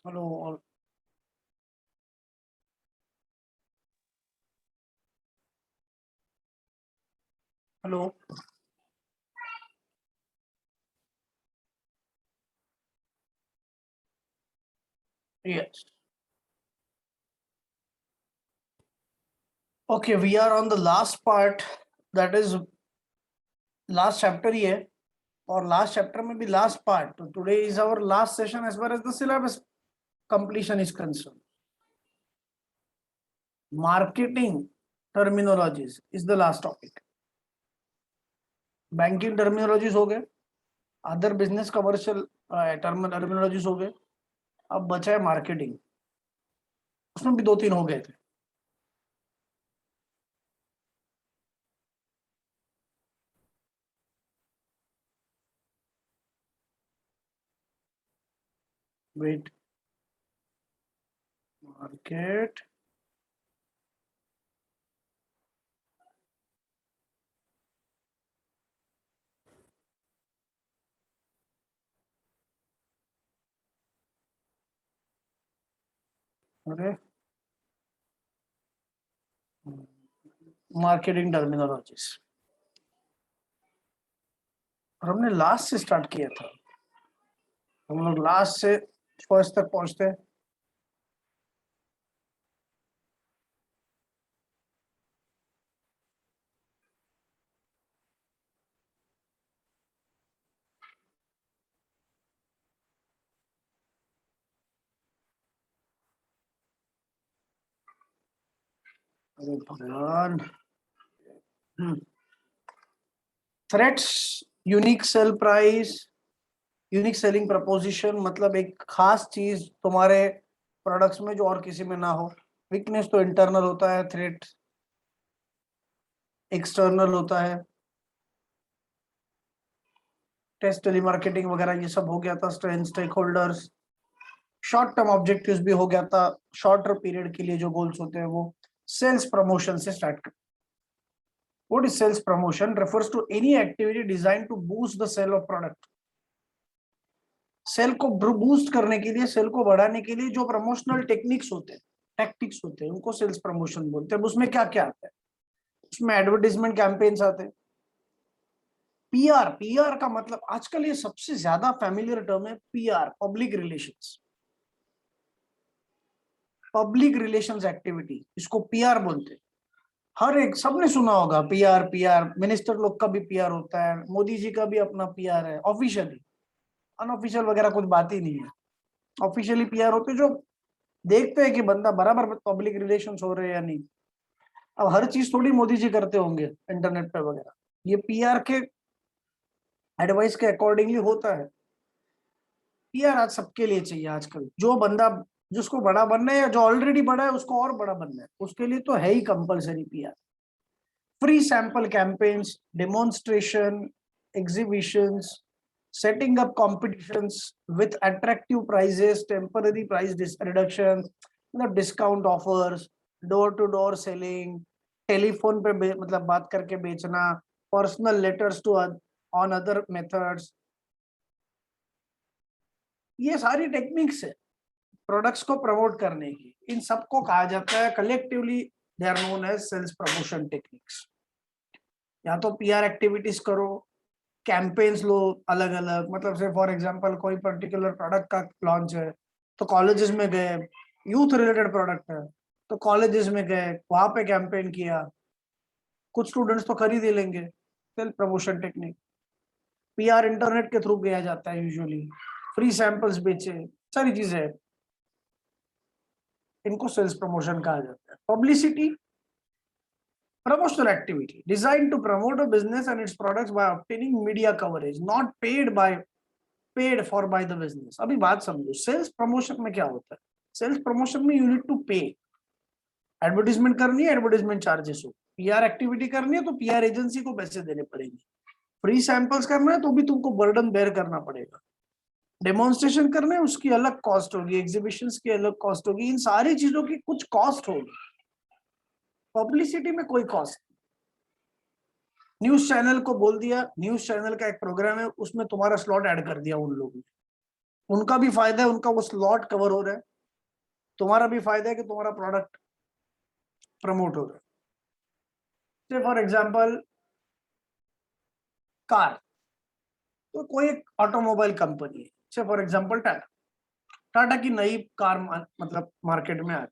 Hello. Hello. Yes. Okay, we are on the last part. That is last chapter ही है और last chapter में भी last part. So today is our last session as far as the syllabus completion is concerned. Marketing terminologies is the last topic. Banking terminologies हो गए, other business commercial terminologies हो गए, अब बचा है marketing. उसमें भी 2-3 हो गए थे. Wait. Market. अरे मार्केटिंग टर्मिनोलॉजीज और हमने लास्ट से स्टार्ट किया था. हम लोग लास्ट से फर्स्ट तक पहुंचते हैं. अरे भगवान. Threats, unique sale price, unique selling preposition मतलब एक खास चीज तुम्हारे प्रोडक्ट्स में जो और किसी में ना हो. वीकनेस तो इंटरनल होता है, थ्रेट एक्सटर्नल होता है. टेस्ट टेलीमार्केटिंग वगैरह ये सब हो गया था. Strength, stakeholders, short term objectives भी हो गया था. शॉर्टर पीरियड के लिए जो गोल्स होते हैं वो. सेल्स प्रमोशन से स्टार्ट कर. What is sales promotion? Refers to any activity designed to boost the sale of product. Sale को बूस्ट करने के लिए, सेल को बढ़ाने के लिए जो प्रमोशनल टेक्निक्स होते हैं, टैक्टिक्स होते हैं, उनको सेल्स प्रमोशन बोलते हैं. उसमें क्या क्या आता है? उसमें एडवर्टाइजमेंट कैंपेन्स आते हैं. पीआर, पीआर का मतलब आजकल ये सबसे ज्यादा फैमिलियर टर्म है. PR, public relations. Public relations activity, इसको पीआर बोलते हैं. हर एक सबने सुना होगा पीआर. पीआर मिनिस्टर लोग का भी पीआर होता है, मोदी जी का भी अपना पीआर है. ऑफिशियली, अनऑफिशियल वगैरह कुछ बात ही नहीं है. ऑफिशियली पीआर होते जो देखते हैं कि बंदा बराबर पब्लिक रिलेशंस हो रहे हैं या नहीं. अब हर चीज थोड़ी मोदी जी करते होंगे इंटरनेट पे वगैरह. ये पीआर के एडवाइस के अकॉर्डिंगली होता है. पीआर आज सबके लिए चाहिए आजकल. जो बंदा जिसको बड़ा बनना है या जो ऑलरेडी बड़ा है उसको और बड़ा बनना है, उसके लिए तो है ही compulsory PR. Free sample campaigns, demonstration, exhibitions, setting up competitions with attractive prices, temporary price reduction, मतलब discount offers, door to door selling, telephone पे मतलब बात करके बेचना, personal letters to on other methods. ये सारी टेक्निक्स है प्रोडक्ट्स को प्रमोट करने की. इन सबको कहा जाता है collectively they are known as sales promotion techniques. या तो पीआर एक्टिविटीज करो, कैंपेन्स लो अलग अलग. मतलब से फॉर एग्जांपल कोई पर्टिकुलर प्रोडक्ट का लॉन्च है तो कॉलेजेस में गए. यूथ रिलेटेड प्रोडक्ट है तो कॉलेजेस में गए, वहां पे कैंपेन किया. कुछ स्टूडेंट्स तो खरीद ही लेंगे. Self promotion technique. PR internet के थ्रू किया जाता है यूजुअली. फ्री सैंपल्स बेचे, सारी चीजें, इनको सेल्स प्रमोशन कहा जाता है. Publicity, promotional activity designed to promote a business and its products by obtaining media coverage, not paid for by the business. अभी बात समझो, सेल्स प्रमोशन में क्या होता है. सेल्स प्रमोशन में यू नीड टू पे. एडवर्टीजमेंट करनी है, एडवर्टीजमेंट चार्जेस हो. पीआर एक्टिविटी करनी है तो पीआर एजेंसी को पैसे देने पड़ेंगे. फ्री सैंपल्स करना है तो भी तुमको बर्डन बेयर करना पड़ेगा. डेमोन्स्ट्रेशन करना है उसकी अलग कॉस्ट होगी, एग्जीबिशंस की अलग कॉस्ट होगी. इन सारी चीजों की कुछ कॉस्ट होगी. पब्लिसिटी में कोई कॉस्ट. न्यूज चैनल को बोल दिया, न्यूज चैनल का एक प्रोग्राम है उसमें तुम्हारा स्लॉट ऐड कर दिया उन लोगों ने, उनका भी फायदा है, उनका वो स्लॉट कवर हो रहा है, तुम्हारा भी फायदा है कि तुम्हारा प्रोडक्ट प्रमोट हो रहा है। फॉर एग्जाम्पल कार, तो कोई एक ऑटोमोबाइल कंपनी है, फॉर एग्जाम्पल टाटा, टाटा की नई कार मतलब मार्केट में आ रही,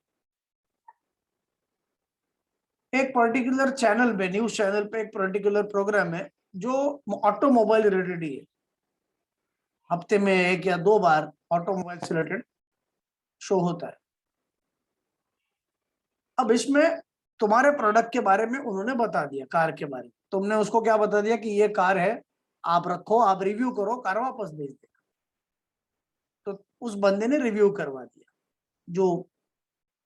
एक पर्टिकुलर चैनल पे, न्यूज चैनल पे एक पर्टिकुलर प्रोग्राम है जो ऑटोमोबाइल रिलेटेड ही है, हफ्ते में 1 या 2 बार ऑटोमोबाइल से रिलेटेड शो होता है। अब इसमें तुम्हारे प्रोडक्ट के बारे में उन्होंने बता दिया, कार के बारे में, तुमने उसको क्या बता दिया कि ये कार है, आप रखो, आप रिव्यू करो, कार वापस भेज देगा। तो उस बंदे ने रिव्यू करवा दिया, जो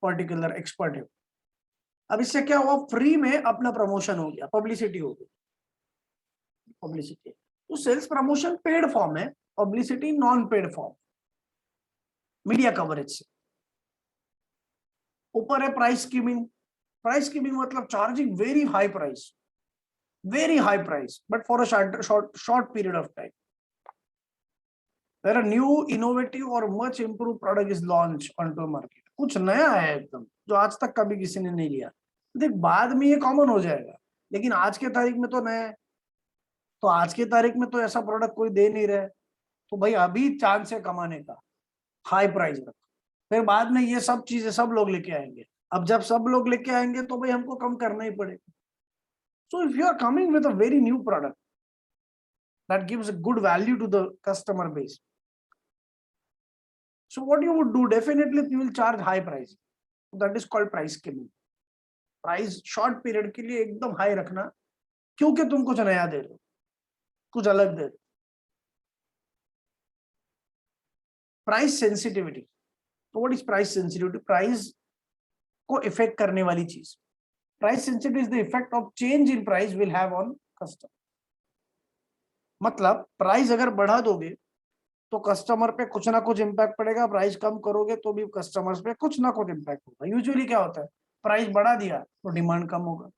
पर्टिकुलर एक्सपर्ट है। अब इससे क्या हुआ, फ्री में अपना प्रमोशन हो गया, पब्लिसिटी हो गई। पब्लिसिटी तो सेल्स प्रमोशन पेड फॉर्म है, publicity non paid form, media coverage से। ऊपर है प्राइस स्कीमिंग। प्राइस स्कीमिंग मतलब charging very high price but for a short period of time where a new innovative or much improved product is launched onto a market। कुछ नया है एकदम, जो आज तक कभी किसी ने नहीं लिया। देख बाद में ये कॉमन हो जाएगा, लेकिन आज के तारीख में तो नया है, तो आज की तारीख में तो ऐसा प्रोडक्ट कोई दे नहीं रहा है, तो भाई अभी चांस है कमाने का, हाई प्राइस रख। फिर बाद में ये सब चीजें सब लोग लेके आएंगे, अब जब सब लोग लेके आएंगे तो भाई हमको कम करना ही पड़ेगा। So if you are coming with a very new product that gives a good value to the customer base, so what you would do, definitely you will charge high price, that is called price skimming। Price short period के लिए एकदम high रखना, क्योंकि तुम कुछ नया दे रहे हो, कुछ अलग दे रहे हो। प्राइस सेंसिटिविटी, तो what is price sensitivity? Price को इफेक्ट करने वाली चीज। Price sensitivity is the effect of change in price will have on customer. मतलब प्राइस अगर बढ़ा दोगे तो कस्टमर पे कुछ ना कुछ इम्पैक्ट पड़ेगा, प्राइस कम करोगे तो भी कस्टमर्स पे कुछ ना कुछ इम्पैक्ट होगा। यूजुअली क्या होता है, प्राइस बढ़ा दिया तो डिमांड कम होगा,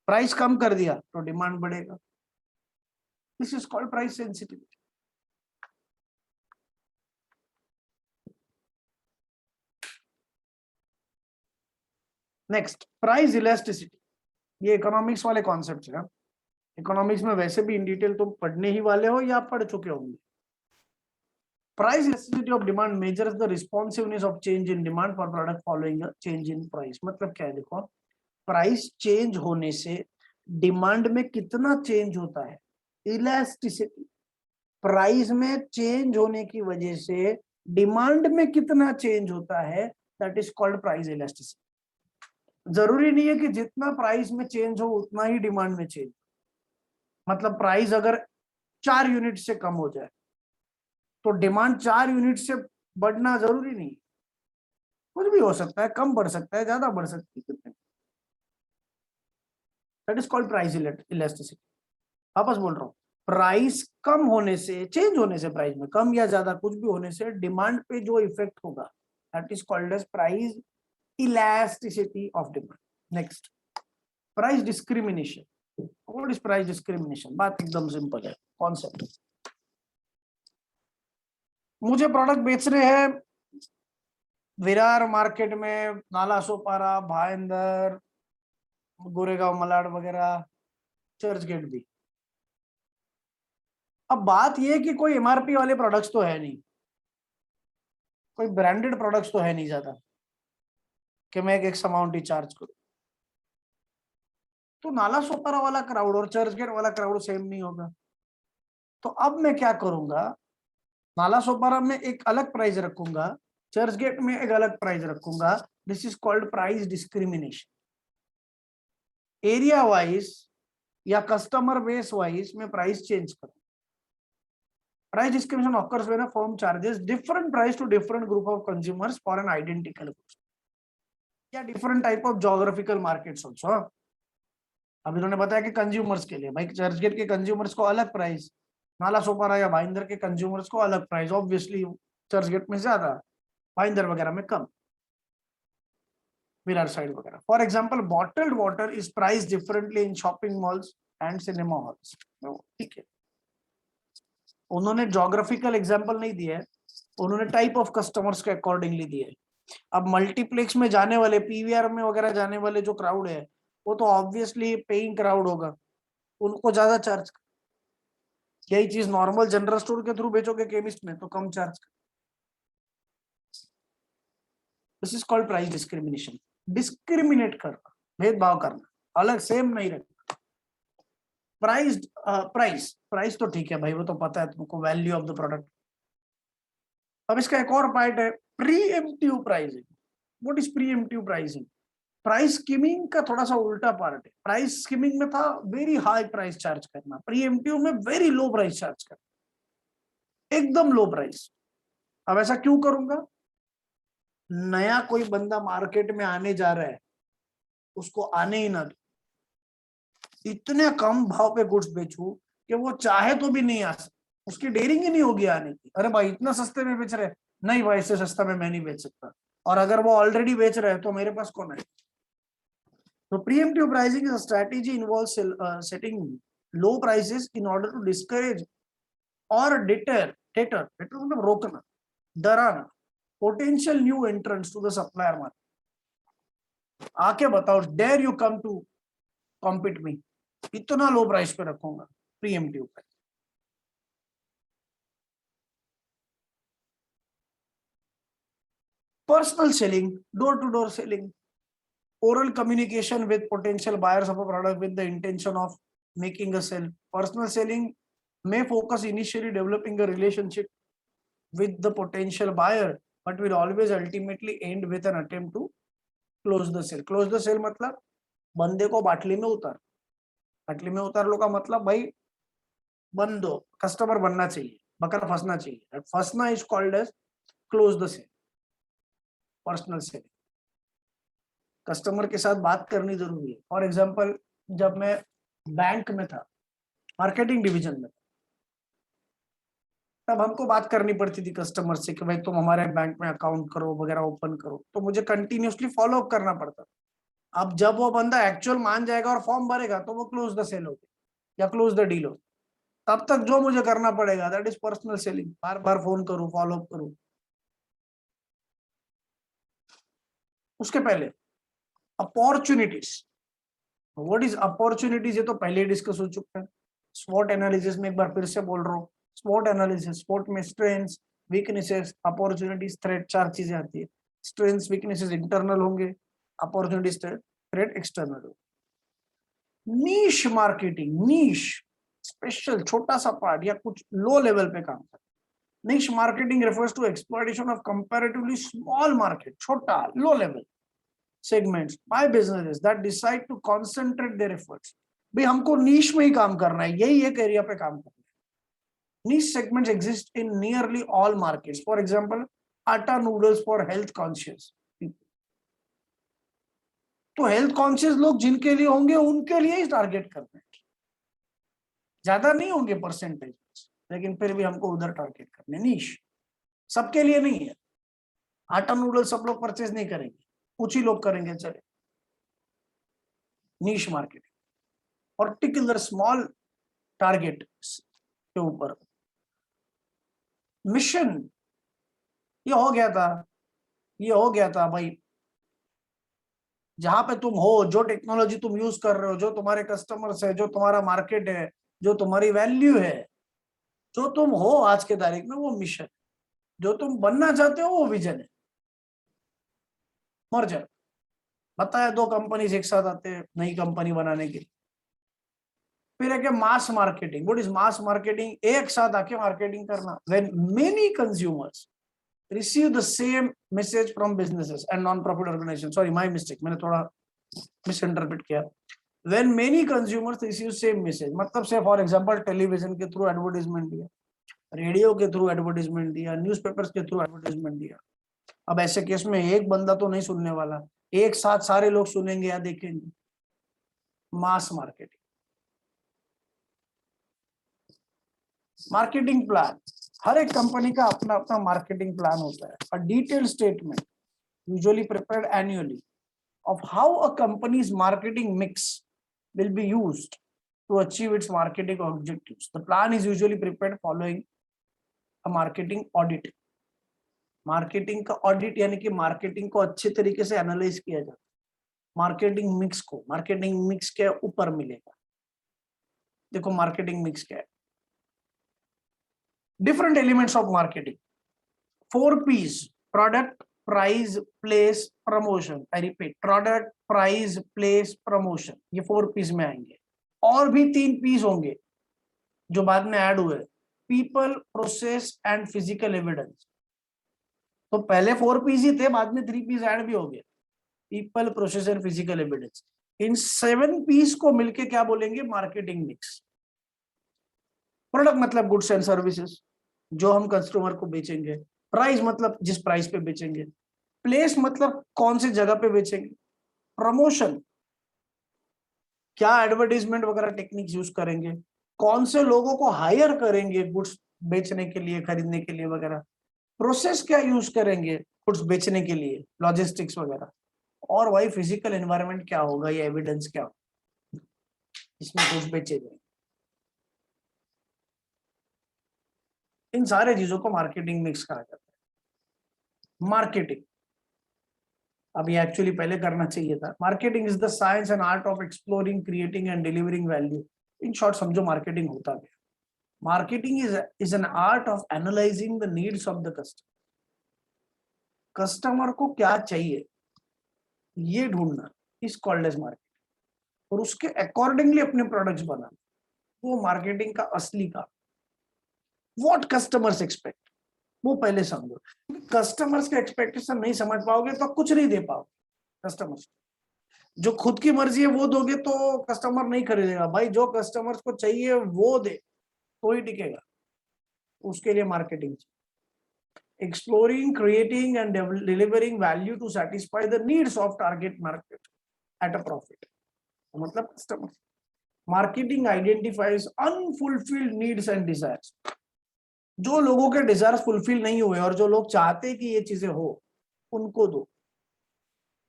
प्राइस कम कर दिया तो डिमांड बढ़ेगा। This is called price sensitivity. Next, price elasticity. ये इकोनॉमिक्स वाले कॉन्सेप्ट है। इकोनॉमिक्स में वैसे भी इन डिटेल तुम पढ़ने ही वाले हो या पढ़ चुके होंगे। Price elasticity of demand measures the responsiveness of change in demand for product following a change in price. मतलब क्या है, देखो, प्राइस चेंज होने से डिमांड में कितना चेंज होता है, इलास्टिसिटी। प्राइस में चेंज होने की वजह से डिमांड में कितना चेंज होता है, that is called price elasticity. जरूरी नहीं है कि जितना प्राइस में चेंज हो उतना ही डिमांड में चेंज। मतलब प्राइस अगर 4 यूनिट से कम हो जाए तो डिमांड 4 यूनिट से बढ़ना जरूरी नहीं, कुछ भी हो सकता है, कम बढ़ सकता है, ज्यादा बढ़ सकती है। That is called price elasticity. वापस बोल रहा हूँ, प्राइस कम होने से, चेंज होने से, प्राइस में कम या ज्यादा कुछ भी होने से डिमांड पे जो इफेक्ट होगा, that is called as price elasticity of demand. Next, price discrimination. What is price discrimination? बात एकदम सिंपल है, कॉन्सेप्ट। मुझे प्रोडक्ट बेचने हैं विरार मार्केट में, नाला सोपारा, भाईंदर, गोरेगांव, मलाड वगैरह, चर्च गेट भी। अब बात यह है कि कोई एमआरपी वाले प्रोडक्ट्स तो है नहीं, कोई ब्रांडेड प्रोडक्ट्स तो है नहीं ज्यादा कि मैं एक एक्स अमाउंट ही चार्ज करूं। तो नाला सोपारा वाला क्राउड और चर्च गेट वाला क्राउड सेम नहीं होगा। तो अब मैं क्या करूंगा, नाला सोपारा में एक अलग प्राइस रखूंगा, चर्च गेट में एक अलग प्राइस रखूंगा। This is called price discrimination. Area wise या कस्टमर बेस वाइज में प्राइस चेंज करूं। Price discrimination occurs when a firm charges different price to different group of consumers for an identical goods या different type of geographical markets also। अब इन्होंने बताया कि consumers के लिए, भाई चर्चगेट के कंज्यूमर्स को अलग प्राइस, नाला सोपारा या भाईंदर के कंज्यूमर्स को अलग प्राइस। ऑब्वियसली चर्चगेट में ज्यादा, भाईंदर वगैरह में कम, विरार साइड वगैरह। For example, bottled water is price differently in shopping malls and cinema halls. ठीक है, उन्होंने जोग्राफिकल एग्जाम्पल नहीं दिया है, उन्होंने टाइप ऑफ कस्टमर्स के अकॉर्डिंगली दिया है। अब मल्टीप्लेक्स में जाने वाले, पीवीआर में वगैरह जाने वाले जो क्राउड है वो तो ऑब्वियसली पेइंग क्राउड होगा, उनको ज्यादा चार्ज। यही चीज नॉर्मल जनरल स्टोर के थ्रू बेचोगे केमिस्ट में तो कम charge. This is called price discrimination. Discriminate करना, भेदभाव करना, अलग सेम नहीं रखना। प्राइस प्राइस प्राइस तो ठीक है भाई, वो तो पता है तुमको, वैल्यू ऑफ द प्रोडक्ट। अब इसका एक और पार्ट है preemptive pricing. What is preemptive pricing? Price skimming का थोड़ा सा उल्टा पार्ट है। प्राइस स्कीमिंग में था वेरी हाई प्राइस चार्ज करना, प्रीएम्प्टिव में वेरी लो प्राइस चार्ज करना, एकदम लो प्राइस। अब ऐसा क्यों करूंगा? नया कोई बंदा मार्केट में आने जा रहा है, उसको आने ही ना दो, इतने कम भाव पे गुड्स बेचू कि वो चाहे तो भी नहीं आ सकता, उसकी डेयरिंग ही नहीं होगी आने की। अरे भाई इतना सस्ते में बेच रहे, नहीं भाई इससे सस्ता में मैं नहीं बेच सकता, और अगर वो ऑलरेडी बेच रहे हैं तो मेरे पास कौन है? तो preemptive pricing is a strategy involves setting low prices in order to discourage or deter मतलब रोकना, डराना potential new entrants to the supplier market। आके बताओ, dare you come to compete me, इतना लो प्राइस पे रखूंगा। preemptive price. Personal selling, door to door selling, oral communication with potential buyers of a product with the intention of making a sale। Personal selling may focus initially developing a relationship with the potential buyer but will always ultimately end with an attempt to close the sale। close the sale मतलब बंदे को बाटली में उतार। बाटली में उतार लो का मतलब भाई बन दो, कस्टमर बनना चाहिए, बकरा फंसना चाहिए। फंसना is called as close the sale. Personal selling, customer के साथ बात करनी जरूरी है। फॉर एग्जाम्पल, जब मैं बैंक में था, मार्केटिंग डिवीजन में, तब हमको बात करनी पड़ती थी कस्टमर से कि भाई तुम हमारे बैंक में अकाउंट करो वगैरह, ओपन करो, तो मुझे कंटिन्यूअसली फॉलो अप करना पड़ता। अब जब वो बंदा एक्चुअल मान जाएगा और फॉर्म भरेगा तो वो क्लोज द सेल होगी या क्लोज द डील हो। तब तक जो मुझे करना पड़ेगा that is personal selling. Bar bar phone करूं, फॉलो अप करूं। उसके पहले अपॉर्चुनिटीज, व्हाट इज अपॉर्चुनिटीज, ये तो पहले डिस्कस हो चुका है। स्वॉट एनालिसिस में एक बार फिर से बोल रहा हूँ, स्वॉट एनालिसिस, स्वॉट में स्ट्रेंथ्स, वीकनेसेस, अपॉर्चुनिटीज, थ्रेट, चार चीजें आती है। स्ट्रेंथ्स वीकनेसेस इंटरनल होंगे, अपॉर्चुनिटीज थ्रेट एक्सटर्नल होंगे। नीश मार्केटिंग, नीश स्पेशल छोटा सा पार्ट या कुछ लो लेवल पे काम करना। Niche marketing refers to exploitation of comparatively small market, छोटा low level segments by businesses that decide to concentrate their efforts। भाई हमको नीश में ही काम करना है, यही एक एरिया पे काम करना है। नीश segments exist in nearly all markets। For example, आटा noodles for health conscious people. तो हेल्थ कॉन्शियस लोग जिनके लिए होंगे उनके लिए ही टारगेट करते हैं, ज्यादा नहीं होंगे परसेंटेज, लेकिन फिर भी हमको उधर टारगेट करने। नीश सबके लिए नहीं है। आटा नूडल्स सब लोग परचेज नहीं करेंगे, कुछ ही लोग करेंगे, चले। Niche market, particular small target के ऊपर। मिशन, ये हो गया था, ये हो गया था भाई। जहां पे तुम हो, जो टेक्नोलॉजी तुम यूज कर रहे हो, जो तुम्हारे कस्टमर्स है, जो तुम्हारा मार्केट है, जो तुम्हारी वैल्यू है, जो तुम हो आज के तारीख में, वो मिशन। जो तुम बनना चाहते हो वो विजन है। मर्जर बताया, दो कंपनीज एक साथ आते हैं नई कंपनी बनाने के लिए। फिर है कि mass marketing. What is mass marketing? एक साथ आके मार्केटिंग करना। When many consumers receive the same message from businesses and non-profit organizations। sorry, my mistake, मैंने थोड़ा misinterpret किया। when many consumers receive same message मतलब से फॉर एग्जांपल टेलीविजन के थ्रू एडवर्टाइजमेंट दिया, रेडियो के थ्रू एडवर्टाइजमेंट दिया, न्यूज़पेपर्स के थ्रू एडवर्टाइजमेंट दिया। अब ऐसे केस में एक बंदा तो नहीं सुनने वाला, एक साथ सारे लोग सुनेंगे या देखेंगे। मास मार्केटिंग। मार्केटिंग प्लान, हर एक कंपनी का अपना अपना मार्केटिंग प्लान होता है। A detailed statement usually prepared annually of how a company's marketing mix will be used to achieve its marketing objectives। The plan is usually prepared following marketing audit, marketing का audit यानी कि marketing को अच्छे तरीके से analyse किया जाता है, मार्केटिंग मिक्स को, मार्केटिंग मिक्स के ऊपर मिलेगा। देखो मार्केटिंग मिक्स क्या है, different elements of marketing, 4 P's, product, price, place, promotion. I repeat, product, price, place, promotion, ये 4 P's में आएंगे। और भी 3 P's होंगे जो बाद में ऐड हुए, people, process and physical evidence. तो पहले 4 P's ही थे, बाद में 3 P's ऐड भी हो गए, people, process and physical evidence. In 7 P's को मिलके क्या बोलेंगे, मार्केटिंग मिक्स। प्रोडक्ट मतलब गुड्स एंड सर्विसेज जो हम कस्टमर को बेचेंगे, प्राइस मतलब जिस प्राइस पे बेचेंगे, प्लेस मतलब कौन सी जगह पे बेचेंगे, प्रमोशन क्या एडवर्टाइजमेंट वगैरह टेक्निक्स यूज करेंगे, कौन से लोगों को हायर करेंगे गुड्स बेचने के लिए, खरीदने के लिए वगैरह, प्रोसेस क्या यूज करेंगे गुड्स बेचने के लिए, लॉजिस्टिक्स वगैरह, और वही फिजिकल एनवायरनमेंट क्या होगा, ये एविडेंस क्या होगा इसमें गुड्स बेचे जाए। इन सारे चीजों को मार्केटिंग मिक्स कहा जाता है। मार्केटिंग अभी एक्चुअली पहले करना चाहिए था, marketing is the science and art of exploring, creating and delivering value. In short समझो मार्केटिंग होता है, marketing is an art of analysing the needs of the customer. Customer को क्या चाहिए ये ढूंढना इज कॉल्ड एज मार्केटिंग, और उसके अकॉर्डिंगली अपने प्रोडक्ट्स बनाना, वो मार्केटिंग का असली काम। व्हाट कस्टमर्स एक्सपेक्ट वो पहले समझो, कस्टमर्स के एक्सपेक्टेशन नहीं समझ पाओगे तो कुछ नहीं दे पाओगे कस्टमर्स। जो खुद की मर्जी है वो दोगे तो कस्टमर नहीं खरीदेगा भाई, जो कस्टमर्स को चाहिए वो दे तो ही टिकेगा, उसके लिए marketing. Exploring, creating and delivering value to satisfy the needs of target market at a profit, मतलब customer. Marketing identifies unfulfilled needs and desires, जो लोगों के डिजायर्स फुलफिल नहीं हुए और जो लोग चाहते कि ये चीजें हो उनको दो।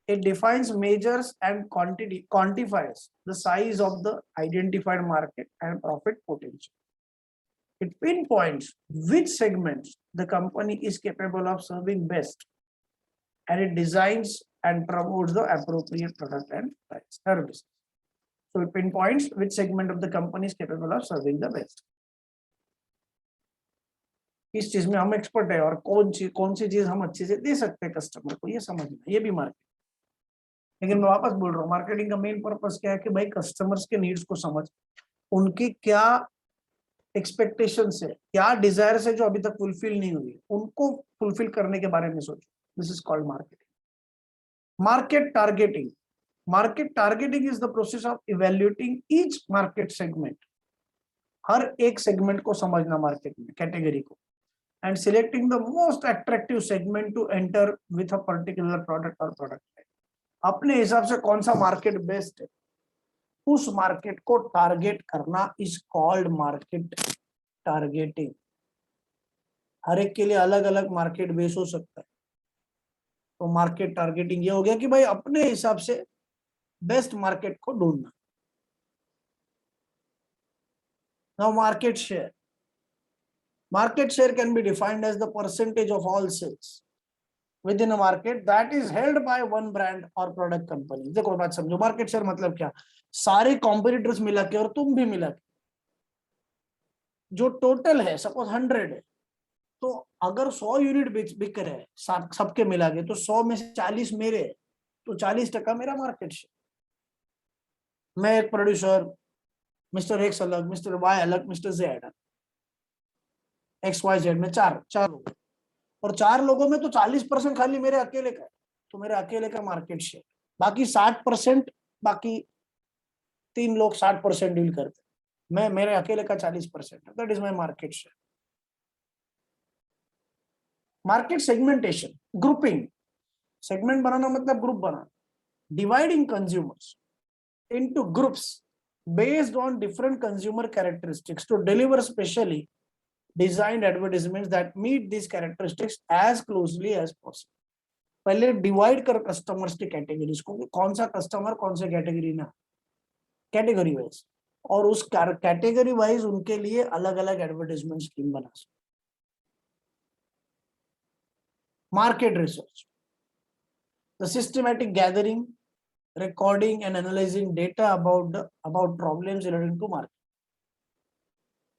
It defines, measures and quantifies the size of the identified market and profit potential. It pinpoints which segments the company is capable of serving best, and it designs and promotes the appropriate product and service. So it pinpoints which segment of the company is capable of serving the best. इस चीज में हम expert है और कौन सी चीज हम अच्छे से दे सकते हैं कस्टमर को, ये समझना, ये भी मार्केट। लेकिन मैं वापस बोल रहा हूँ, मार्केटिंग का मेन पर्पस क्या है कि भाई कस्टमर्स के नीड्स को समझ, उनकी क्या एक्सपेक्टेशंस है, क्या डिजायर्स है जो अभी तक फुलफिल नहीं हुई, उनको फुलफिल करने के बारे में सोचो। This is called marketing. Market targeting, market targeting is the process of evaluating each market segment, हर एक सेगमेंट को समझना मार्केट में, कैटेगरी को, and selecting the most attractive segment to enter with a particular product और product. अपने हिसाब से कौन सा मार्केट बेस्ट है उस मार्केट को टारगेट करना इज कॉल्ड मार्केट टारगेटिंग। हर एक के लिए अलग अलग मार्केट बेस हो सकता है, तो मार्केट टारगेटिंग ये हो गया कि भाई अपने हिसाब से बेस्ट मार्केट को ढूंढना। Now market share, market share can be defined as the percentage of all sales within a market that is held by one brand or product company। देखो बात समझो, मार्केट शेयर मतलब क्या, सारे कॉम्पिटिटर्स मिला के और तुम भी मिला के जो टोटल है, सपोज 100 है, तो अगर 100 यूनिट बिक रहे हैं सबके मिला के, तो 100 में से 40 मेरे, तो 40% मेरा मार्केट शेयर। मैं एक प्रोड्यूसर, मिस्टर एक्स अलग, मिस्टर वाई अलग, Mister Z, X Y Z में चार लोग, और 4 लोगों में तो 40% खाली मेरे अकेले का है, तो मेरे अकेले का मार्केट शेयर। बाकी 60%, बाकी 3 लोग 60% डील करते, मैं मेरे अकेले का 40%, that is my market share. Market segmentation, grouping, segment बनाना मतलब ग्रुप बनाना, dividing consumers into groups based on different consumer characteristics to deliver specially designed advertisements that meet these characteristics as closely as possible। पहले divide कर customers के categories को, कौन सा customer कौन से कैटेगरी में, कैटेगरी वाइज, और उस कैटेगरी वाइज उनके लिए अलग अलग एडवर्टाइजमेंट स्कीम बना सकते। Market research, the systematic gathering, recording and analyzing data about problems related to market.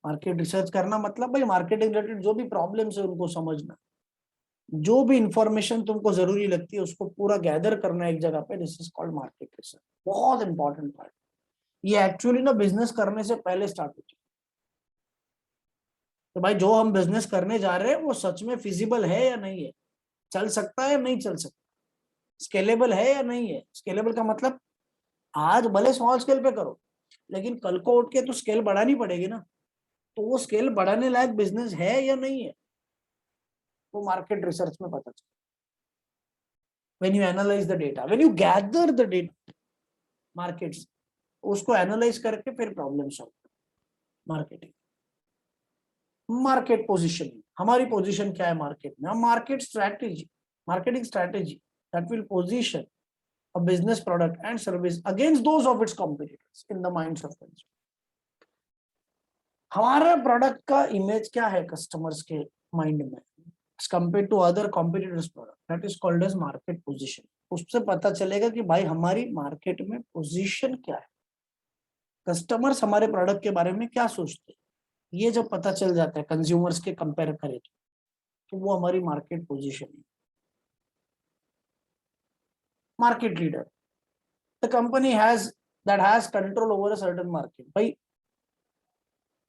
Market research करना मतलब भाई मार्केटिंग रिलेटेड जो भी प्रॉब्लम्स है उनको समझना, जो भी इंफॉर्मेशन तुमको जरूरी लगती है उसको पूरा गैदर करना एक जगह पे, this is called market research. बहुत इंपॉर्टेंट पार्ट. ये एक्चुअली ना बिजनेस करने से पहले स्टार्ट होती है. तो भाई जो हम बिजनेस करने जा रहे हैं वो सच में फिजिबल है या नहीं है, चल सकता है या नहीं चल सकता, स्केलेबल है या नहीं है. स्केलेबल का मतलब आज भले स्मॉल स्केल पे करो लेकिन कल को उठ के तो स्केल बढ़ानी पड़ेगी ना. तो वो स्केल बढ़ाने लायक बिजनेस है या नहीं है वो मार्केट रिसर्च में पता चलता. when you analyze the data, when you gather the data markets, उसको एनालाइज करके फिर problem solve. Marketing, market positioning, हमारी पोजीशन क्या है मार्केट में. Market strategy, marketing strategy that will position a business product and service against those of its competitors in the minds of consumers. हमारा product का image क्या है customers के mind में as compared to other competitors product, that is called as market position. उससे पता चलेगा कि भाई हमारी मार्केट में पोजीशन क्या है, कस्टमर्स हमारे प्रोडक्ट के बारे में क्या सोचते हैं. ये जब पता चल जाता है कंज्यूमर्स के कंपेयर करें तो वो हमारी मार्केट पोजीशन है. Market leader, the company has that has control over a certain market. भाई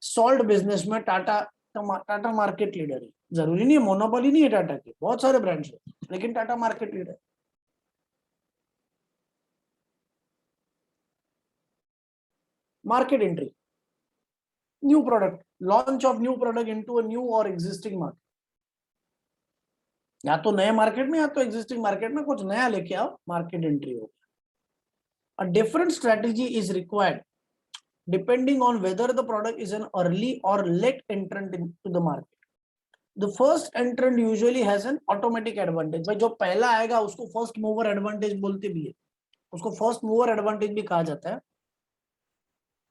सॉल्ट बिजनेस में टाटा मार्केट लीडर है. जरूरी नहीं है, मोनोपोली नहीं है टाटा की, बहुत सारे ब्रांड्स है लेकिन Tata market leader. Market entry, new product, launch of new product into a new और एग्जिस्टिंग मार्केट. या तो नए मार्केट में या तो एग्जिस्टिंग मार्केट में कुछ नया लेके आओ, मार्केट एंट्री हो. A different strategy is required depending on whether the product is an early or late entrant into the market. The first entrant usually has an automatic advantage. भाई जो पहला आएगा उसको फर्स्ट मूवर एडवांटेज बोलते भी है, उसको फर्स्ट मूवर एडवांटेज भी कहा जाता है.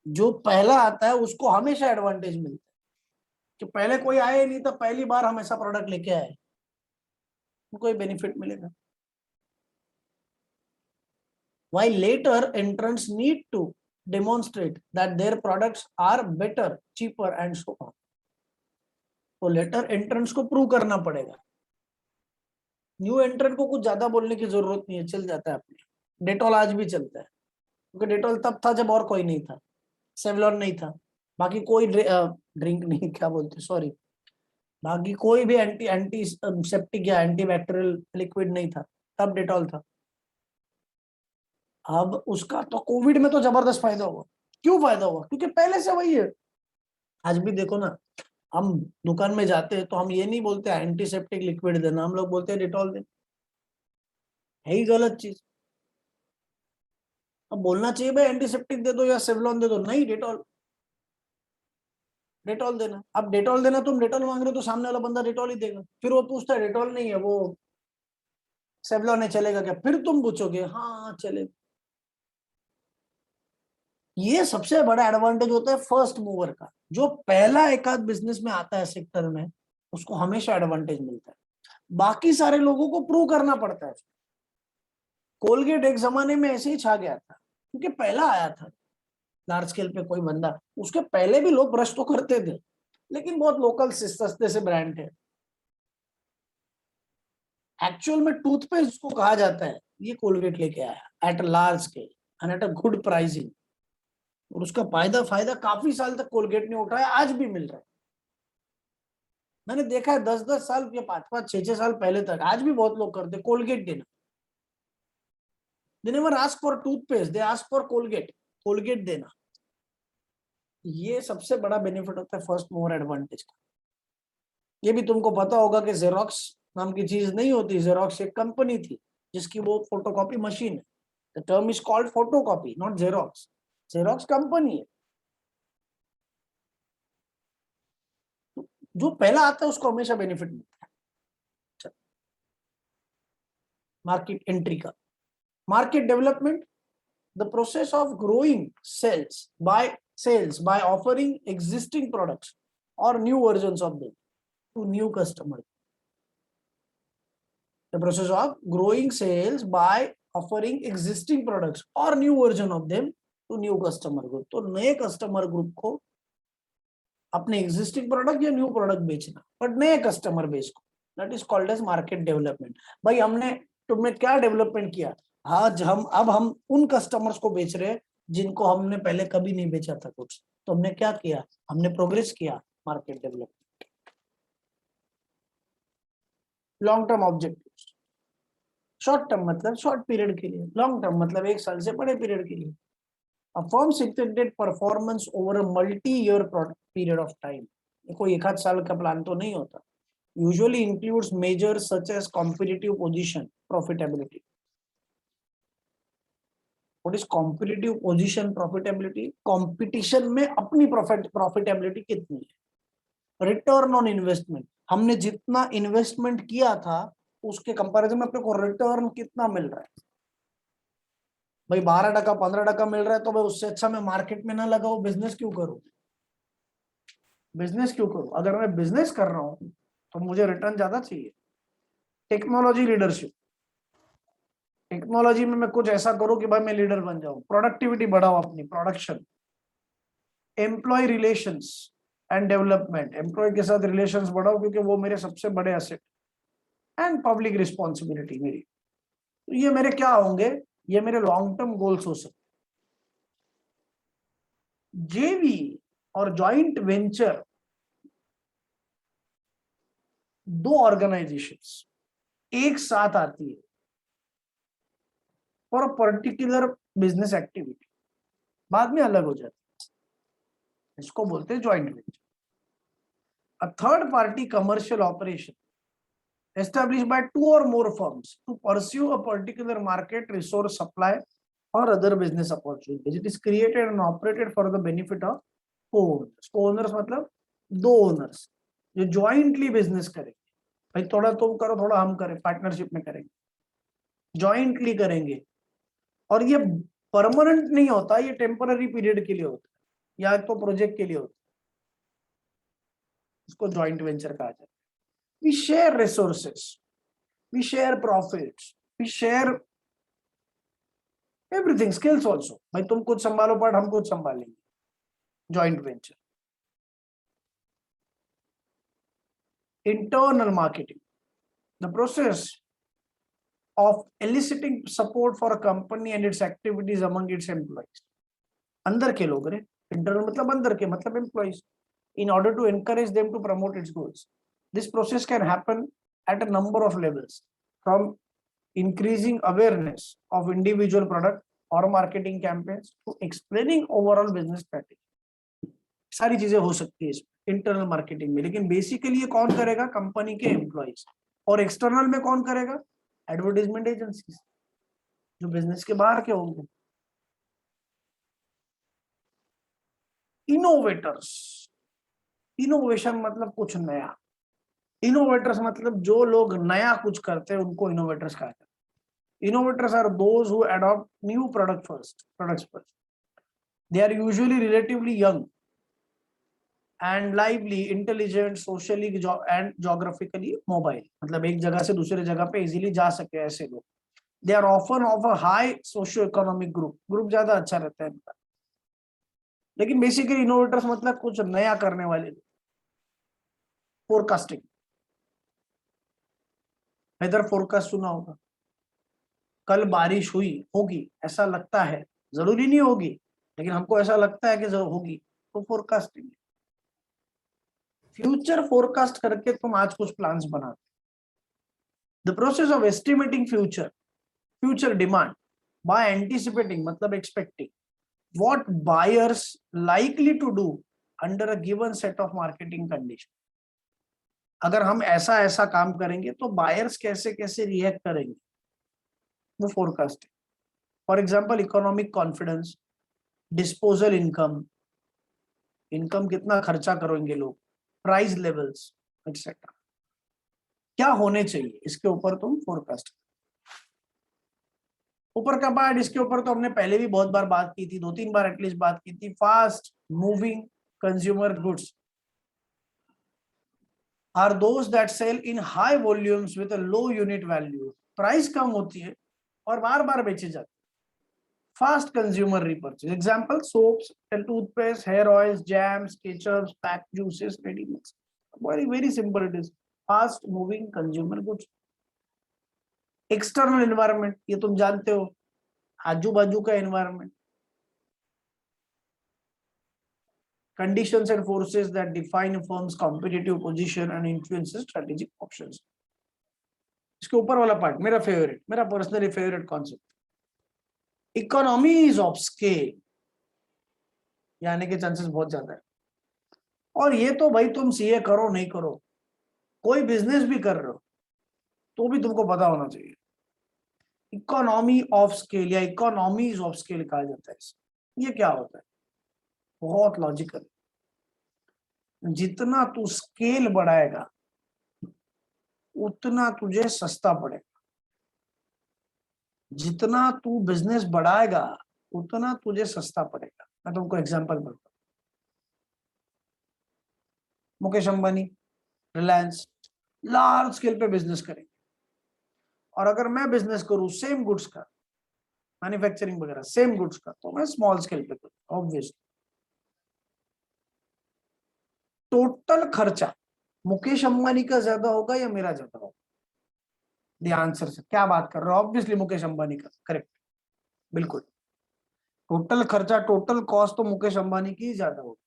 जो पहला आता है उसको हमेशा एडवांटेज मिलता है कि पहले कोई आया नहीं था, पहली बार हम ऐसा प्रोडक्ट लेके आए, उनको बेनिफिट मिलेगा. While later entrants need to demonstrate that their products are better, cheaper and so on. तो लेटर एंट्रेंट्स को प्रूव करना पड़ेगा. न्यू एंट्रेंट को कुछ ज्यादा बोलने की जरूरत नहीं है, चल जाता है अपने. डेटॉल आज भी चलता है क्योंकि डेटॉल तब था जब और कोई नहीं था, सेवलॉन नहीं था, बाकी कोई ड्रिंक नहीं, क्या बोलते सॉरी, बाकी कोई भी एंटी एंटी सेप्टिक या एंटी बैक्टीरियल लिक्विड नहीं था, तब डेटॉल था. अब उसका तो कोविड में तो जबरदस्त फायदा हुआ. क्यों फायदा हुआ? क्योंकि पहले से वही है. आज भी देखो ना, हम दुकान में जाते हैं तो हम ये नहीं बोलते एंटीसेप्टिक लिक्विड देना, हम लोग बोलते हैं डेटॉल देना. है ही गलत चीज. अब बोलना चाहिए भाई एंटीसेप्टिक दे दो या सेवलॉन दे दो, नहीं डेटॉल, डेटॉल देना. अब डेटॉल देना, तुम डेटॉल मांग रहे हो तो सामने वाला बंदा डेटॉल ही देगा. फिर वो पूछता है डेटॉल नहीं है वो सेवलॉन है, चलेगा क्या? फिर तुम पूछोगे हाँ चलेगा. ये सबसे बड़ा एडवांटेज होता है फर्स्ट मूवर का. जो पहला एक आध बिजनेस में आता है सेक्टर में, उसको हमेशा एडवांटेज मिलता है. बाकी सारे लोगों को प्रूव करना पड़ता है. कोलगेट एक जमाने में ऐसे ही छा गया था क्योंकि पहला आया था लार्ज स्केल पे कोई बंदा. उसके पहले भी लोग ब्रश तो करते थे लेकिन बहुत लोकल सस्ते से ब्रांड थे. एक्चुअल में टूथपेस्ट जिसको कहा जाता है ये कोलगेट लेके आया at large scale and at a good pricing. और उसका फायदा काफी साल तक कोलगेट ने उठाया, आज भी मिल रहा है. मैंने देखा है 10-10 साल या 5-5 6-6 साल पहले तक, आज भी बहुत लोग करते कोलगेट देना. They never ask for toothpaste, they ask for Colgate, Colgate देना. ये सबसे बड़ा बेनिफिट होता है फर्स्ट मूवर एडवांटेज का. ये भी तुमको पता होगा कि जेरोक्स नाम की चीज नहीं होती. जेरोक्स एक कंपनी थी जिसकी वो फोटोकॉपी मशीन है. The term is called photocopy, not xerox. Xerox company है. जो पहला आता है उसको हमेशा बेनिफिट मिलता है. मार्केट एंट्री का, market development, the process of growing sales by offering existing products or new versions of them to new customers. The process of growing sales by offering existing products और new version of them to new customer group. तो नए customer group को अपने existing product या new product बेचना, but नए customer base को, that is called as market development. भाई हमने तुमने क्या डेवलपमेंट किया, आज हम उन कस्टमर्स को बेच रहे हैं जिनको हमने पहले कभी नहीं बेचा था कुछ, तो हमने क्या किया, हमने प्रोग्रेस किया, market development. Long term objectives, short term मतलब शॉर्ट पीरियड के लिए, लॉन्ग टर्म मतलब 1 साल से बड़े पीरियड के लिए। A firm's intended performance over a multi-year period of time, कोई 1 साल का प्लान तो नहीं होता। Usually includes measures such as competitive position, profitability. What is competitive position, profitability? Competition में अपनी profitability कितनी है? Return on investment, हमने जितना इन्वेस्टमेंट किया था उसके कंपैरिजन में अपने को रिटर्न कितना मिल रहा है। भाई 12% 15% मिल रहा है तो भाई उससे अच्छा मैं मार्केट में ना लगाऊं, बिजनेस क्यों करूं? बिजनेस क्यों करूं? अगर मैं बिजनेस कर रहा हूं तो मुझे रिटर्न ज्यादा चाहिए। टेक्नोलॉजी लीडरशिप, टेक्नोलॉजी में मैं कुछ ऐसा करूं कि भाई मैं लीडर बन जाऊं, प्रोडक्टिविटी बढ़ाओ अपनी, production. Employ relations and development, employ के साथ रिलेशंस बढ़ाओ क्योंकि वो मेरे सबसे बड़े एसेट। एंड पब्लिक रिस्पॉन्सिबिलिटी मेरी, तो ये मेरे क्या होंगे, ये मेरे लॉन्ग टर्म गोल्स हो सकते। जेवी और जॉइंट वेंचर, दो ऑर्गेनाइजेशंस एक साथ आती है for a particular business activity, बाद में अलग हो जाती है, इसको बोलते हैं joint venture. A third party commercial operation established by 2 or more firms to pursue a particular market, resource supply or other business opportunities. It is created and operated for the benefit of co-owners. Co-owners मतलब दो owners जो jointly business करेंगे, भाई थोड़ा तुम करो थोड़ा हम करें, पार्टनरशिप में करेंगे, जॉइंटली करेंगे। और ये परमानेंट नहीं होता, ये टेम्पररी पीरियड के लिए होता है या तो प्रोजेक्ट के लिए होता है, इसको जॉइंट वेंचर कहा जाता है। We share resources, we share profits, we share everything, skills also. भाई तुम कुछ संभालो पार्ट, हम कुछ संभालेंगे, joint venture. Internal marketing, the process of eliciting support for a company and its activities among its employees. अंदर के लोग रे, इंटरनल मतलब अंदर के मतलब employees, in order to encourage them to promote its goals. This process can happen at a number of levels, from increasing awareness of individual product or marketing campaigns to explaining overall business strategy. सारी चीजें हो सकती है इसमें internal marketing में, लेकिन basically ये कौन करेगा, कंपनी के एम्प्लॉइज। और एक्सटर्नल में कौन करेगा, एडवर्टाइजमेंट एजेंसीज जो बिजनेस के बाहर के होंगे। इनोवेटर्स, इनोवेशन मतलब कुछ नया, इनोवेटर्स मतलब जो लोग नया कुछ करते हैं उनको इनोवेटर्स कहा जाता है। Innovators are those who adopt new products first. They are usually relatively young and lively, intelligent, socially and geographically mobile, मतलब एक जगह से दूसरे जगह पे इजीली जा सके ऐसे लोग। They are often of a high socio-economic group, group ज्यादा अच्छा रहता है इनका। लेकिन बेसिकली इनोवेटर्स मतलब कुछ नया करने वाले लोग। फोरकास्टिंग, वेदर फोरकास्ट सुना होगा, कल बारिश हुई होगी ऐसा लगता है, जरूरी नहीं होगी लेकिन हमको ऐसा लगता है कि जरूर होगी, तो फोरकास्टिंग। फ्यूचर फोरकास्ट करके तुम आज कुछ प्लान्स बनाते। The process of estimating future demand by anticipating मतलब expecting what buyers likely to do under a given set of marketing condition. अगर हम ऐसा ऐसा काम करेंगे तो बायर्स कैसे कैसे रिएक्ट करेंगे, वो फोरकास्ट है। For example economic confidence, disposal income, income कितना खर्चा करेंगे लोग, प्राइस लेवल्स एक्सेट्रा, क्या होने चाहिए इसके ऊपर तुम फोरकास्ट। ऊपर का पार्ट, इसके ऊपर तो हमने पहले भी बहुत बार बात की थी, 2-3 बार एटलीस्ट बात की थी। Fast moving consumer goods, are those that sell in high volumes with a low unit value, price कम होती है और बार बार बेचे जाते। Fast consumer repurchase, example soaps and toothpaste, hair oils, jams, ketchups, pack juices, ready mix. Very very simple it is, fast moving consumer goods. External environment, ये तुम जानते हो, आजू बाजू का environment, conditions and forces that define a firm's competitive position and influences strategic options. इसके ऊपर वाला पार्ट मेरा फेवरेट, मेरा personally favourite concept, economies of scale, ये आने के चांसेस बहुत ज्यादा है। और ये तो भाई तुम सीए करो नहीं करो, कोई बिजनेस भी कर रहे हो तो भी तुमको पता होना चाहिए। इकोनॉमी ऑफ स्केल या इकोनॉमीज ऑफ स्केल कहा जाता है इसे। ये क्या होता है? बहुत लॉजिकल, जितना तू स्केल बढ़ाएगा उतना तुझे सस्ता पड़ेगा, जितना तू बिजनेस बढ़ाएगा उतना तुझे सस्ता पड़ेगा। मैं तुमको एग्जांपल बताता हूं, मुकेश अंबानी, रिलायंस लार्ज स्केल पे बिजनेस करेंगे, और अगर मैं बिजनेस करूं सेम गुड्स का, मैन्युफैक्चरिंग वगैरह सेम गुड्स का, तो मैं स्मॉल स्केल पे करूं। ऑब्वियसली टोटल खर्चा मुकेश अंबानी का ज्यादा होगा या मेरा ज्यादा होगा? द आंसर से क्या बात कर रहे हो? ऑब्वियसली मुकेश अंबानी का, करेक्ट, बिल्कुल। टोटल खर्चा, टोटल कॉस्ट तो मुकेश अंबानी की ज्यादा होगी।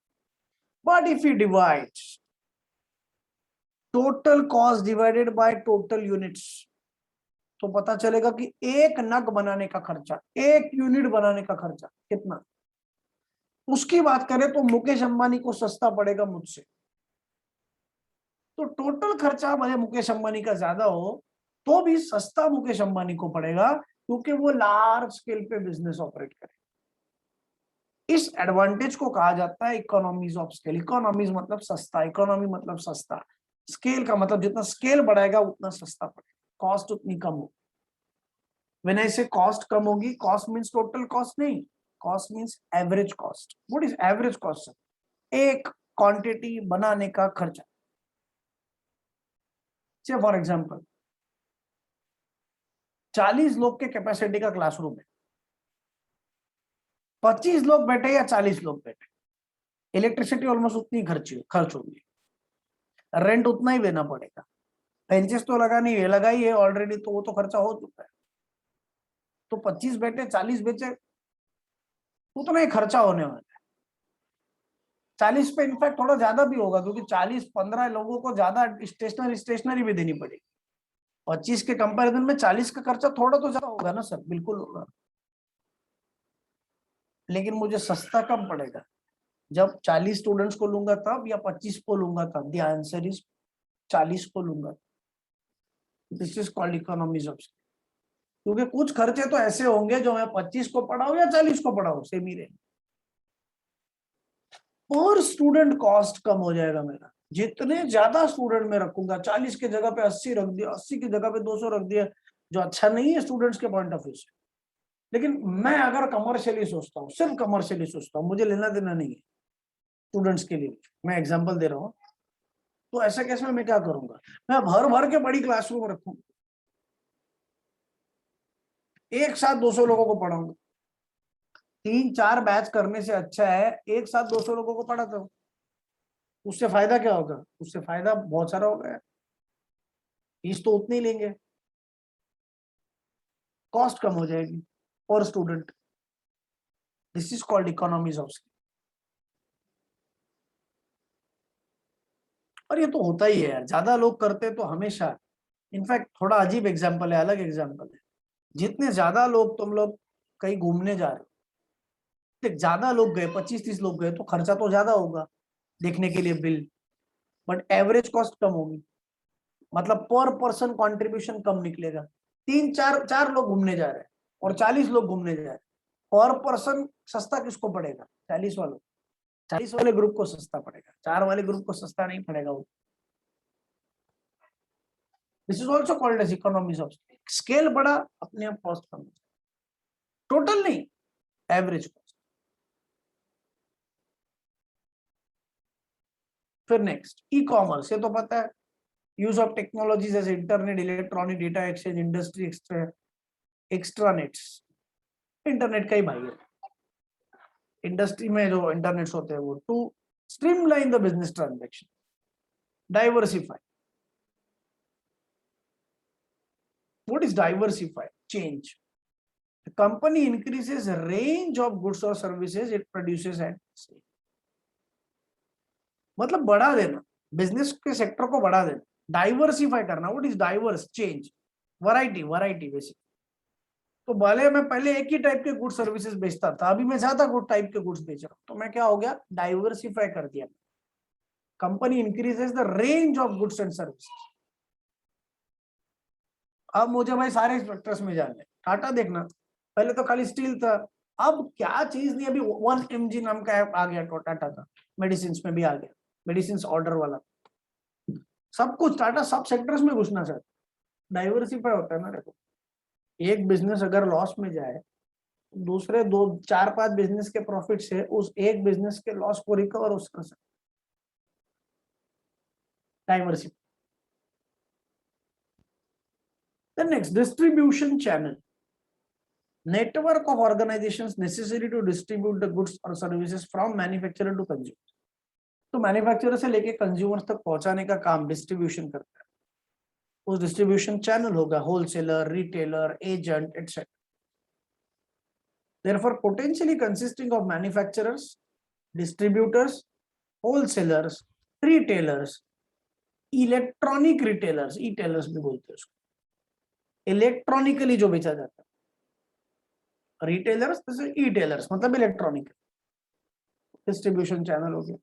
But if you divide total cost divided by total units, तो पता चलेगा कि एक नग बनाने का खर्चा, एक यूनिट बनाने का खर्चा कितना। उसकी बात करें तो मुकेश अंबानी को सस्ता पड़ेगा मुझसे। तो टोटल खर्चा भले मुकेश अंबानी का ज्यादा हो तो भी सस्ता मुकेश अंबानी को पड़ेगा, क्योंकि वो लार्ज स्केल पे बिजनेस ऑपरेट करे। इस एडवांटेज को कहा जाता है इकोनॉमीज ऑफ स्केल। इकोनॉमीज मतलब सस्ता, इकोनॉमी मतलब सस्ता, स्केल का मतलब जितना स्केल बढ़ाएगा उतना सस्ता पड़ेगा, कॉस्ट उतनी कम होगी। व्हेन आई से कॉस्ट कम होगी, कॉस्ट मींस टोटल कॉस्ट नहीं, cost means average cost. What is average cost? एक क्वांटिटी बनाने का खर्चा। से फॉर एग्जांपल 40 लोग के कैपेसिटी का क्लासरूम है, 25 लोग बैठे या 40 लोग बैठे, इलेक्ट्रिसिटी ऑलमोस्ट उतनी खर्च होगी, रेंट उतना ही देना पड़ेगा, बेंचेस तो लगा ही है ऑलरेडी, तो वो तो खर्चा हो चुका है। तो 25 बैठे 40 बेचे, उतना ही खर्चा होने वाला है। 40 पे इनफैक्ट थोड़ा ज्यादा भी होगा, क्योंकि 40-15 लोगों को ज्यादा स्टेशनरी भी देनी पड़ेगी। 25 के कंपैरिजन में 40 का खर्चा थोड़ा तो ज्यादा होगा ना सर, बिल्कुल होगा। लेकिन मुझे सस्ता कम पड़ेगा, जब 40 स्टूडेंट्स को लूंगा तब, या 25 को लूंगा तब? द आंसर इज 40 को लूंगा। This is called economies of scale. क्योंकि कुछ खर्चे तो ऐसे होंगे जो मैं 25 को पढ़ाऊं या 40 को पढ़ाऊं, सेम ही रहेंगे। पर स्टूडेंट कॉस्ट कम हो जाएगा मेरा, जितने ज्यादा स्टूडेंट मैं रखूंगा, 40 की जगह पे 80 रख दिया, 80 की जगह पे 200 रख दिया, जो अच्छा नहीं है स्टूडेंट्स के पॉइंट ऑफ व्यू से। लेकिन मैं अगर कमर्शियली सोचता हूँ, सिर्फ कमर्शियली सोचता हूँ, मुझे लेना देना नहीं है स्टूडेंट्स के लिए, मैं एग्जांपल दे रहा हूँ, तो ऐसा केस में मैं क्या करूंगा? मैं भर भर के बड़ी क्लासरूम रखूंगा, एक साथ 200 लोगों को पढ़ाऊंगा। 3-4 बैच करने से अच्छा है एक साथ 200 लोगों को पढ़ाता हूँ। उससे फायदा क्या होगा? उससे फायदा बहुत सारा होगा, फीस तो उतनी लेंगे, कॉस्ट कम हो जाएगी पर student. This is called economies of scale. और ये तो होता ही है यार, ज्यादा लोग करते तो हमेशा। इनफैक्ट थोड़ा अजीब एग्जांपल है, अलग एग्जांपल है, जितने ज्यादा लोग तुम लोग कहीं घूमने जा रहे हो, ज्यादा लोग गए, 25-30 लोग गए, तो खर्चा तो ज्यादा होगा देखने के लिए बिल, बट एवरेज कॉस्ट कम होगी, मतलब पर पर्सन कंट्रीब्यूशन कम निकलेगा। 3-4 लोग घूमने जा रहे हैं और 40 लोग घूमने जा रहे हैं, पर पर्सन सस्ता किसको पड़ेगा? 40 वालों, 40 वाले ग्रुप को सस्ता पड़ेगा, 4 वाले ग्रुप को सस्ता नहीं पड़ेगा वो। This is also called as economies of scale. Scale बड़ा, अपने आप कॉस्ट कम, टोटल नहीं, एवरेज कॉस्ट। फिर नेक्स्ट ई कॉमर्स, ये तो पता है use of technologies as internet, electronic data exchange, industry extranets, internet का ही भाई है, इंडस्ट्री में जो इंटरनेट्स होते हैं वो, to streamline the business transaction, diversify. What is diversify? Change. The company increases range of goods or services it produces at scale. मतलब बढ़ा देना, बिजनेस के सेक्टर को बढ़ा देना, डाइवर्सिफाई करना. What is diverse? Change, variety basic. तो भले मैं पहले एक ही टाइप के गुड सर्विसेज बेचता था, अभी मैं ज्यादा गुड टाइप के गुड्स बेच रहा हूं, तो मैं क्या हो गया? डाइवर्सिफाई कर दिया. Company increases the range of goods and services. अब मुझे भाई सारे सेक्टर्स में जाना है. टाटा देखना, पहले तो खाली स्टील था, अब क्या चीज नहीं, अभी 1mg नाम का ऐप आ गया टाटा का, मेडिसिन में भी आ गया, मेडिसिन ऑर्डर वाला, सब कुछ टाटा सब सेक्टर्स में घुसना चाहता. डाइवर्सिफाई होता है ना. देखो, एक बिजनेस अगर लॉस में जाए, दूसरे 2 4 5 बिजनेस के प्रॉफिट से उस एक बिजनेस के लॉस को रिकवर हो सकता है. Diversify. The next, distribution channel. Network of organizations necessary to distribute the goods or services from manufacturer to consumer. तो मैन्युफैक्चरर से लेके कंज्यूमर्स तक पहुंचाने का काम डिस्ट्रीब्यूशन करता है. उस डिस्ट्रीब्यूशन चैनल होगा wholesaler, retailer, agent etcetera. Therefore, potentially consisting of manufacturers, distributors, wholesalers, retailers, electronic retailers, e-tailers भी बोलते हैं उसको, इलेक्ट्रॉनिकली जो बेचा जाता है. रिटेलर्स, ई-टेलर्स मतलब इलेक्ट्रॉनिक. डिस्ट्रीब्यूशन चैनल हो गया.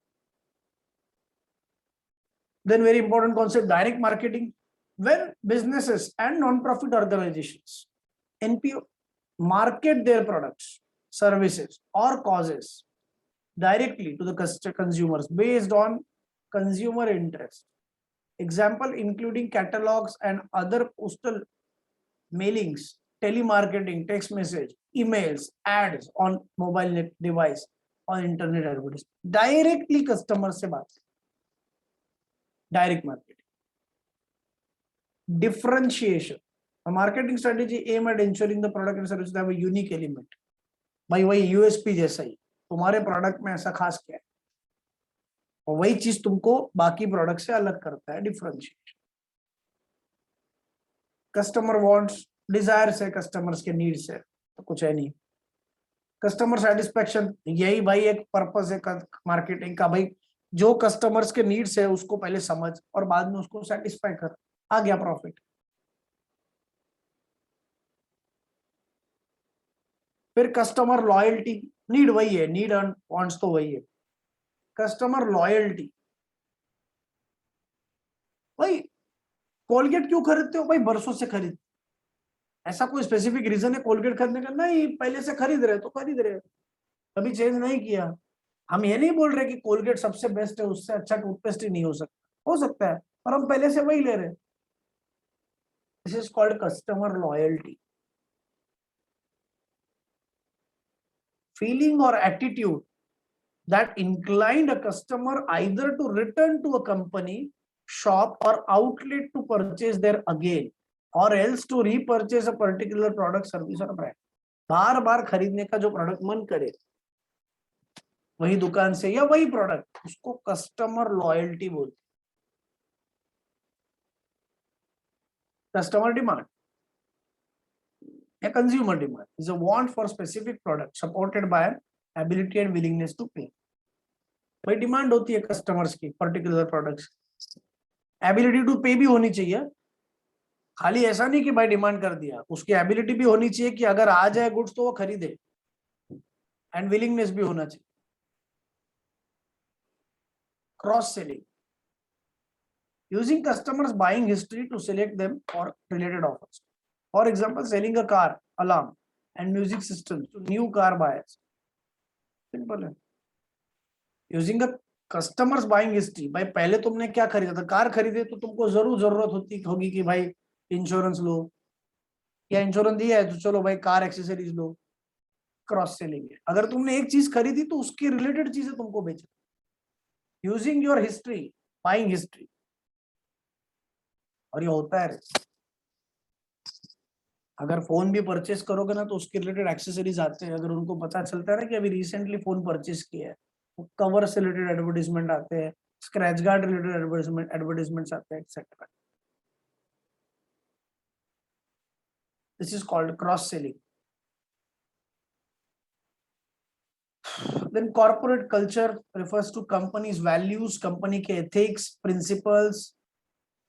Then very important concept, direct marketing. When businesses and non-profit organizations, NPO, market their products, services or causes directly to the consumers based on consumer interest. Example including catalogs and other postal mailings, telemarketing, text message, emails, ads on mobile device, on internet advertising. Directly customer से बात. Direct marketing. Differentiation. A marketing strategy aimed at ensuring the product and services have a unique element. भाई वही USP जैसा ही, तुम्हारे product में ऐसा खास क्या है, और वही चीज तुमको बाकी प्रोडक्ट से अलग करता है. डिफरेंशिएशन. कस्टमर वांट्स, डिजायर्स है कस्टमर्स के, नीड्स है तो कुछ है नहीं. कस्टमर सेटिस्फेक्शन, यही भाई एक पर्पस है मार्केटिंग का. भाई जो कस्टमर्स के नीड्स है उसको पहले समझ और बाद में उसको सेटिस्फाई कर, आ गया प्रॉफिट. फिर कस्टमर लॉयल्टी, नीड वही है, नीड एंड वांट्स तो वही है. कस्टमर लॉयल्टी, भाई कोलगेट क्यों खरीदते हो? भाई बरसों से खरीद, ऐसा कोई स्पेसिफिक रीजन है कोलगेट खरीदने का? नहीं, पहले से खरीद रहे तो खरीद रहे, कभी चेंज नहीं किया. हम ये नहीं बोल रहे कि कोलगेट सबसे बेस्ट है, उससे अच्छा टूथपेस्ट ही नहीं हो सकता है, पर हम पहले से वही ले रहे. This is called customer loyalty. Feeling और attitude that inclined a customer either to return to a company, shop or outlet to purchase there again, or else to repurchase a particular product, service or brand. बार बार खरीदने का जो product मन करे वही दुकान से या वही प्रोडक्ट, उसको कस्टमर लॉयल्टी बोलते. कस्टमर डिमांड या consumer demand is a want for specific product supported by ability and willingness to pay. भाई डिमांड होती है कस्टमर्स की पर्टिकुलर प्रोडक्ट्स, एबिलिटी टू पे भी होनी चाहिए. खाली ऐसा नहीं कि भाई डिमांड कर दिया, उसकी एबिलिटी भी होनी चाहिए कि अगर आ जाए गुड्स तो वो खरीदे, एंड विलिंगनेस भी होना चाहिए. Cross selling, using customers buying history to select them for related offers. For example selling a car alarm and music system to new car buyers. Simple है. Using a customers buying history, भाई पहले तुमने क्या खरीदा था? Car खरीदे तो तुमको जरूरत होगी कि भाई इंश्योरेंस लो, या इंश्योरेंस दिया है तो चलो भाई कार एक्सेसरीज लो. क्रॉस सेलिंग है. अगर तुमने एक चीज खरीदी तो उसकी रिलेटेड चीजें तुमको बेचना. Using your history, buying history. और ये होता है। अगर फोन भी परचेस करोगे ना तो उसके रिलेटेड एक्सेसरीज आते हैं, अगर उनको पता चलता है ना कि अभी रिसेंटली फोन परचेस किया है, तो कवर से रिलेटेड एडवर्टीजमेंट आते हैं, स्क्रैच गार्ड रिलेटेड एडवर्टीजमेंट्स आते हैं, etcetera. This is called cross selling. Then corporate culture refers to company's values, company के ethics, principles,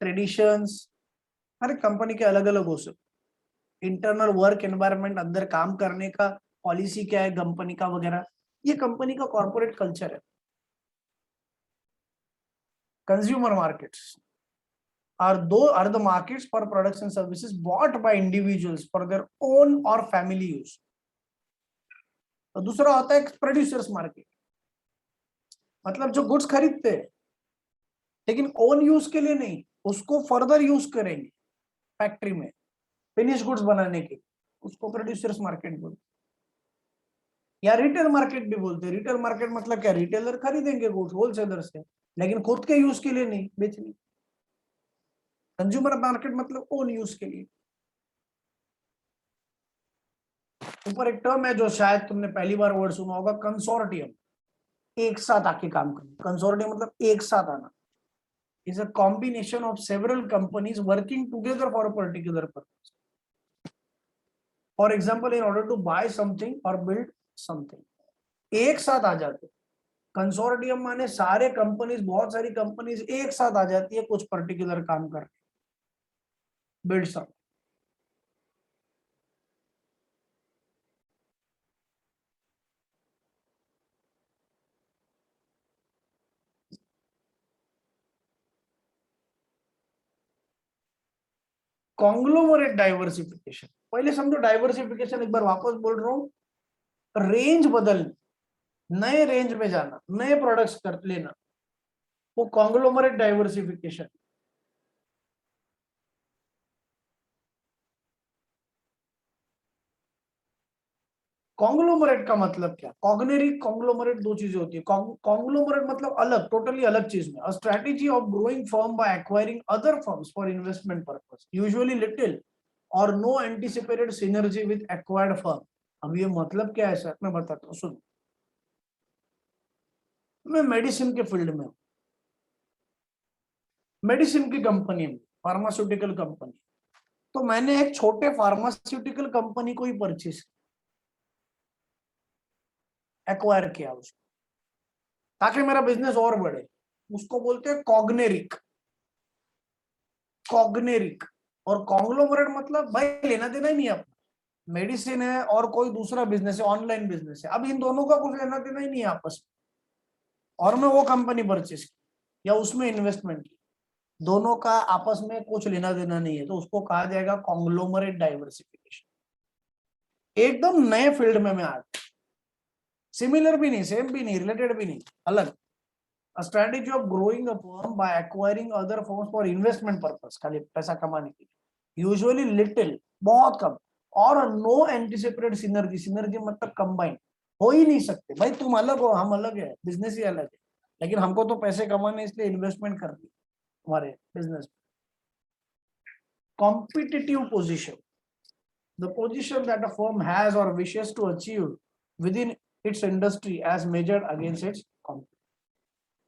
traditions। हर एक कंपनी के अलग अलग हो सकते, इंटरनल वर्क एनवायरनमेंट, अंदर काम करने का पॉलिसी क्या है कंपनी का वगैरह, ये कंपनी का कॉर्पोरेट कल्चर है। Consumer markets are the markets for products and services bought by individuals for their own or family use। तो दूसरा होता है प्रोड्यूसर्स मार्केट, मतलब जो गुड्स खरीदते हैं लेकिन ओन यूज के लिए नहीं, उसको फर्दर यूज करेंगे फैक्ट्री में फिनिश गुड्स बनाने के, उसको प्रोड्यूसर्स मार्केट बोलते हैं। या रिटेल मार्केट भी बोलते हैं। रिटेल मार्केट मतलब क्या, रिटेलर खरीदेंगे गुड्स होलसेलर से, लेकिन खुद के यूज के लिए नहीं बेचने। कंज्यूमर मार्केट मतलब ओन यूज के लिए। ऊपर एक टर्म है जो शायद तुमने पहली बार वर्ड सुना होगा, कंसोर्टियम। एक साथ आके काम करना, कंसोर्टियम मतलब एक साथ आना। Is a combination of several companies working together for a particular purpose. For example, in order to buy something और बिल्ड समथिंग, एक साथ आ जाते। कंसोर्टियम माने सारे कंपनीज, बहुत सारी कंपनीज एक साथ आ जाती है कुछ पर्टिकुलर काम करने, बिल्ड समथिंग। कॉन्ग्लोमरेट डाइवर्सिफिकेशन, पहले समझो डाइवर्सिफिकेशन, एक बार वापस बोल रहा हूं, रेंज बदल, नए रेंज में जाना, नए प्रोडक्ट्स कर लेना, वो कॉन्ग्लोमरेट डाइवर्सिफिकेशन। कॉन्ग्लोमरेट का मतलब क्या, कॉग्नेरी कॉन्ग्लोमरेट, दो चीजें होती है। कॉन्ग्लोमरेट मतलब अलग, टोटली अलग चीज में। A strategy of growing firm by acquiring other firms for investment purpose, usually little और no anticipated synergy with acquired firm. अब ये मतलब क्या है सर, मैं बताता हूँ, सुनो। मैं मेडिसिन के फील्ड में हूँ, मेडिसिन की कंपनी में, फार्मास्यूटिकल कंपनी, तो मैंने एक छोटे फार्मास्यूटिकल कंपनी को ही परचेस, एक्वायर किया उसको, ताकि मेरा बिजनेस और बढ़े। उसको बोलते हैं कॉग्नेरिक, कॉग्नेरिक। और कॉन्ग्लोमरेट मतलब भाई लेना देना ही नहीं है अपना, मेडिसिन है और कोई दूसरा बिजनेस है, ऑनलाइन बिजनेस है, अब इन दोनों का कुछ लेना देना ही नहीं है आपस में, और मैं वो कंपनी परचेस की या उसमें इन्वेस्टमेंट की, दोनों का आपस में कुछ लेना देना नहीं है, तो उसको कहा जाएगा कॉन्ग्लोमरेट डाइवर्सिफिकेशन। एकदम नए फील्ड में मैं आज, सिमिलर भी नहीं, सेम भी नहीं, रिलेटेड भी नहीं, अलग। A strategy of growing a firm by acquiring other firms for investment purpose, खाली पैसा कमाने के लिए, usually little, बहुत कम, और no anticipated synergy, synergy मतलब combine, हो ही नहीं सकते भाई, तुम अलग हो हम अलग है, बिजनेस ही अलग है, लेकिन हमको तो पैसे कमाने इसलिए इन्वेस्टमेंट करनी हमारे business. Competitive position, the position that a firm has or wishes to achieve within its industry as measured against its competitors।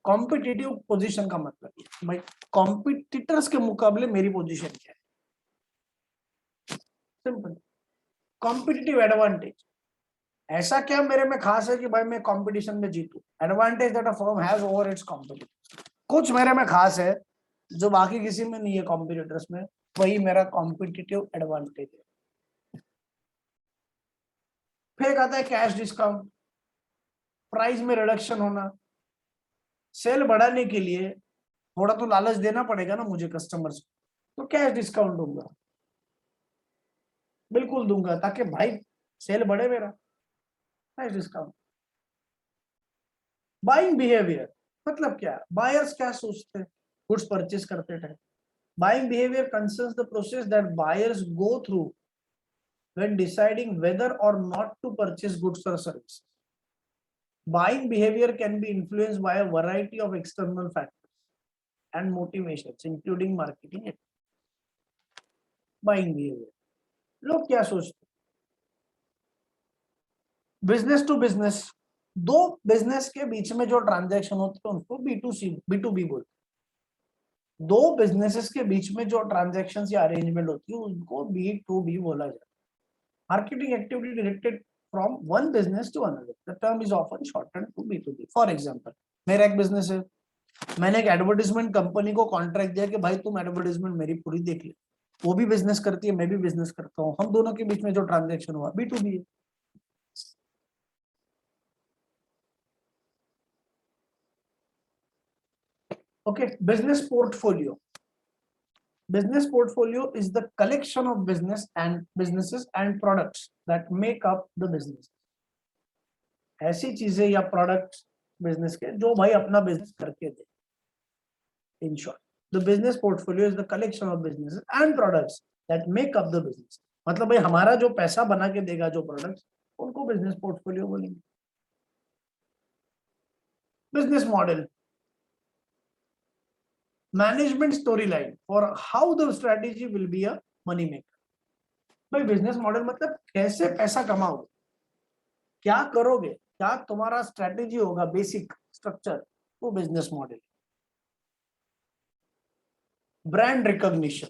Competitive position का मतलब भाई कॉम्पिटिटर्स के मुकाबले मेरी पोजीशन क्या है, सिंपल। कॉम्पिटिटिव एडवांटेज, ऐसा क्या मेरे में खास है कि भाई मैं कंपटीशन में जीतूं। Advantage that a firm has over its competitor, कुछ मेरे में खास है जो बाकी किसी में नहीं है कॉम्पिटिटर्स में, वही मेरा कॉम्पिटिटिव एडवांटेज है। फिर एक आता है कैश डिस्काउंट, प्राइस में रिडक्शन होना। सेल बढ़ाने के लिए थोड़ा तो लालच देना पड़ेगा ना मुझे कस्टमर्स को, तो कैश डिस्काउंट दूंगा, बिल्कुल दूंगा, ताकि भाई सेल बढ़े मेरा, कैश डिस्काउंट। बाइंग बिहेवियर मतलब क्या, बायर्स क्या सोचते हैं गुड्स परचेस करते time. Buying behaviour concerns the process that buyers go through when deciding whether or not to purchase goods or services. Buying behavior can be influenced by a variety of external factors and motivations, including marketing. Buying behaviour. लोग क्या सोचते, business to business, दो business के बीच में जो transaction होते हैं उनको B2B बोलते हैं। दो बिजनेसेस के बीच में जो ट्रांजैक्शंस या अरेंजमेंट होती है उनको B2B बोला जाता है। Marketing activity directed from one business to another, the term is often shorten to B2B। For example, मेरा एक बिजनेस है, मैंने एक एडवर्टाइजमेंट कंपनी को कॉन्ट्रैक्ट दिया कि भाई तुम एडवर्टाइजमेंट मेरी पूरी देख ले, वो भी बिजनेस करती है, मैं भी बिजनेस करता हूँ, हम दोनों के बीच में जो ट्रांजैक्शन हुआ B2B है। Okay, business portfolio. Business portfolio is the collection of businesses and products that make up the business. ऐसी चीजें या प्रोडक्ट्स बिजनेस के जो भाई अपना बिजनेस करके दे। In short, the business portfolio is the collection of businesses and products that make up the business. मतलब भाई हमारा जो पैसा बना के देगा जो प्रोडक्ट्स, उनको बिजनेस पोर्टफोलियो बोलेंगे। Business model, management story line for how the strategy will be a money maker. भाई बिजनेस मॉडल मतलब कैसे पैसा कमाओगे, क्या करोगे, क्या तुम्हारा स्ट्रेटेजी होगा, बेसिक स्ट्रक्चर, वो बिजनेस मॉडल। ब्रांड रिकॉग्निशन,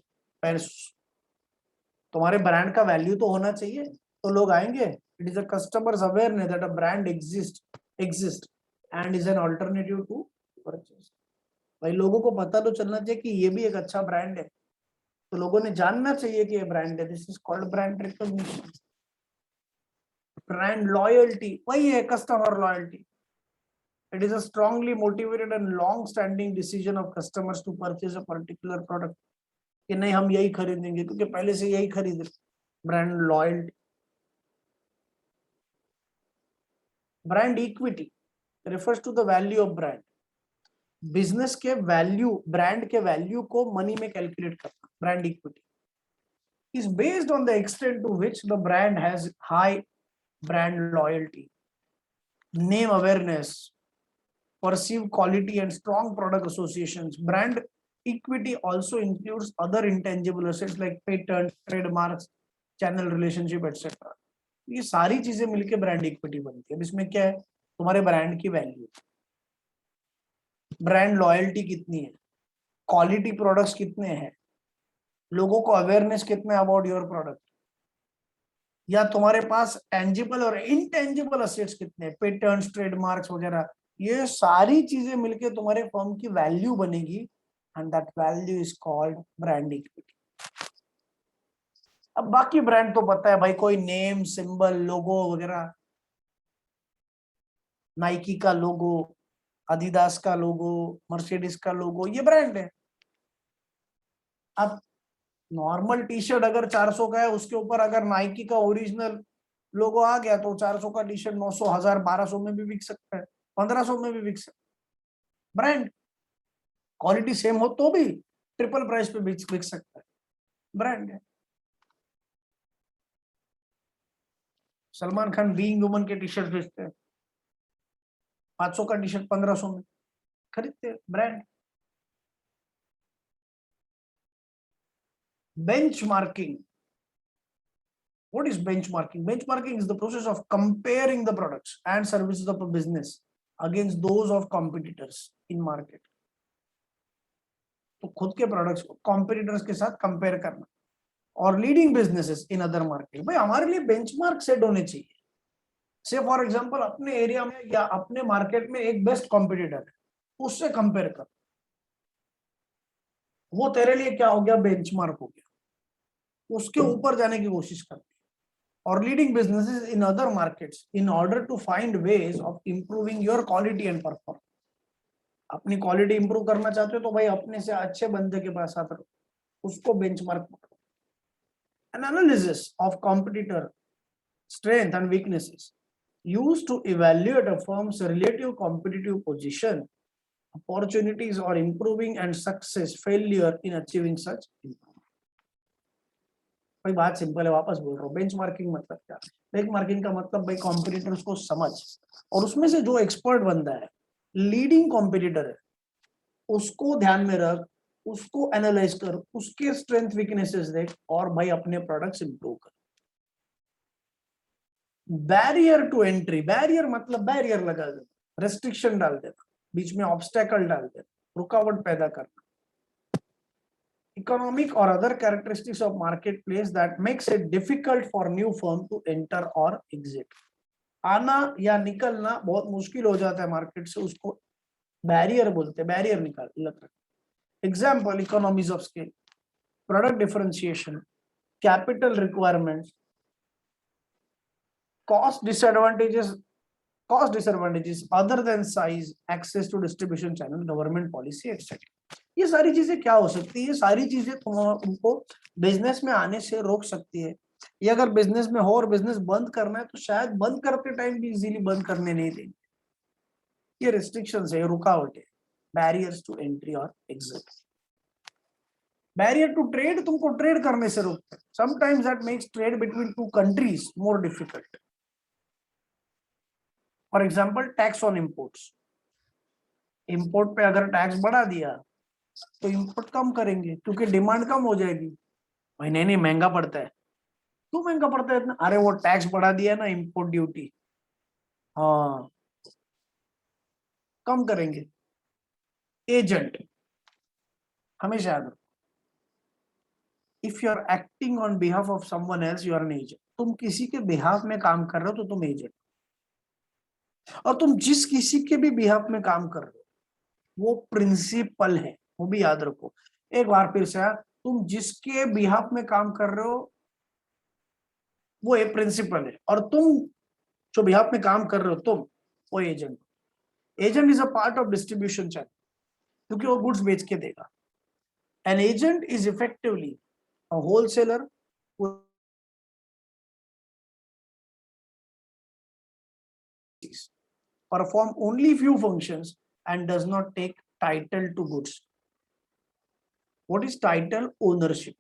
तुम्हारे ब्रांड का वैल्यू तो होना चाहिए तो लोग आएंगे। It is a customers awareness that a brand exist and is an alternative to purchase. भाई लोगों को पता तो चलना चाहिए कि ये भी एक अच्छा ब्रांड है, तो लोगों ने जानना चाहिए कि ये ब्रांड है। This is called brand recognition. Brand loyalty, वही है customer loyalty. It is a strongly motivated and long-standing decision of customers to purchase a particular product. कि नहीं हम यही खरीदेंगे क्योंकि पहले से यही खरीदे। Brand loyalty. Brand equity refers to the value of brand. Business के वैल्यू, ब्रांड के वैल्यू को मनी में कैलकुलेट करना। Brand equity is based on the extent to which the brand has high brand loyalty, name awareness, perceived quality and strong product associations. Brand equity also includes other intangible assets like patents, trademarks, channel relationship, etc. ये सारी चीजें मिलके brand equity बनती है। इसमें क्या है, तुम्हारे ब्रांड की वैल्यू, ब्रांड लॉयल्टी कितनी है, क्वालिटी प्रोडक्ट्स कितने हैं, लोगों को अवेयरनेस कितना अबाउट योर प्रोडक्ट, या तुम्हारे पास टेंजिबल और इनटेंजिबल असेट्स कितने, पेटेंट्स, ट्रेडमार्क्स वगैरह, ये सारी चीजें मिलके तुम्हारे फर्म की वैल्यू बनेगी and that value is called brand equity. अब बाकी ब्रांड तो पता है भाई, कोई नेम, सिंबल, लोगो वगैरह, नाइकी का लोगो, अडिडास का लोगो, मर्सिडीज का लोगो, ये ब्रांड है। अब नॉर्मल टी शर्ट अगर 400 का है, उसके ऊपर अगर नाइकी का ओरिजिनल लोगो आ गया तो 400 का टी शर्ट 900, 1000, 1200 में भी बिक सकता है, 1500 में भी बिक सकता है। ब्रांड क्वालिटी सेम हो तो भी ट्रिपल प्राइस पे बिक सकता है, ब्रांड है। सलमान खान बीइंग वुमन के टी शर्ट बेचते हैं, 500 का टी शर्ट 1500 में खरीदते हैं, brand. Benchmarking, what is benchmarking? Benchmarking is the process of comparing the products and services of a business against those of competitors in market. तो खुद के प्रोडक्ट्स को कॉम्पिटिटर्स के साथ कंपेयर करना, और leading businesses in other market. भाई हमारे लिए बेंचमार्क सेट होने चाहिए। से फॉर एग्जांपल अपने एरिया में या अपने मार्केट में एक बेस्ट कॉम्पिटिटर है, उससे कंपेयर कर, वो तेरे लिए क्या हो गया, बेंचमार्क हो गया। उसके ऊपर जाने की कोशिश कर, or leading businesses in other markets in order to find ways of improving your quality and performance. अपनी क्वालिटी इंप्रूव करना चाहते हो तो भाई अपने से अच्छे बंदे के पास आते रहो, उसको बेंचमार्क करो। An analysis of competitor strength and weaknesses used to evaluate a firm's relative competitive position, opportunities or improving and success failure in achieving such improvement. भाई बात सिंपल है, वापस बोल रहा हूँ। बेंचमार्किंग मतलब क्या? बेंचमार्किंग का मतलब भाई कॉम्पिटिटर्स को समझ, और उसमें से जो एक्सपर्ट बंदा है, लीडिंग कॉम्पिटिटर है, उसको ध्यान में रख उसको एनालाइज कर, उसके स्ट्रेंथ वीकनेसेस देख और भाई अपने प्रोडक्ट्स इंप्रूव कर। बैरियर टू एंट्री, बैरियर मतलब बैरियर लगा देना, रेस्ट्रिक्शन डाल देना, बीच में ऑब्स्टेकल डाल देना, रुकावट पैदा करना। Economic or other characteristics of marketplace that makes it difficult for new firm to enter or exit. आना या निकलना बहुत मुश्किल हो जाता है मार्केट से, उसको बैरियर बोलते हैं, बैरियर निकाल लग। Example, economies of scale, product differentiation, capital requirements, cost disadvantages other than size, access to distribution channel, government policy, etc. ये सारी चीजें क्या हो सकती है? ये सारी चीजें तुमको बिजनेस में आने से रोक सकती है। ये अगर बिजनेस में हो और बिजनेस बंद करना है तो शायद बंद करते टाइम भी इजीली बंद करने नहीं देंगे। ये रिस्ट्रिक्शंस है, रुकावट है, बैरियर्स टू एंट्री और एग्जिट। बैरियर टू ट्रेड तुमको ट्रेड करने से रोकता है। Sometimes that makes trade between two countries more difficult. For example, tax on imports, import पे अगर टैक्स बढ़ा दिया तो इंपोर्ट कम करेंगे क्योंकि डिमांड कम हो जाएगी। भाई नहीं नहीं महंगा पड़ता है। क्यों महंगा पड़ता है इतना? अरे वो टैक्स बढ़ा दिया ना, इंपोर्ट ड्यूटी, हाँ कम करेंगे। एजेंट, हमेशा याद रखो, if you are acting on behalf of someone else you are an agent. तुम किसी के बिहाफ में काम कर रहे हो तो तुम एजेंट, और तुम जिस किसी के भी बिहाफ में काम कर रहे हो वो प्रिंसिपल है, वो भी याद रखो। एक बार फिर से, तुम जिसके बिहाफ में काम कर रहे हो वो एक प्रिंसिपल है, और तुम जो बिहाफ में काम कर रहे हो तुम, वो agent. Agent is a part of distribution channel, क्योंकि वो गुड्स बेच के देगा। An agent is effectively a wholesaler perform only few functions and does not take title to goods. What is title? Ownership.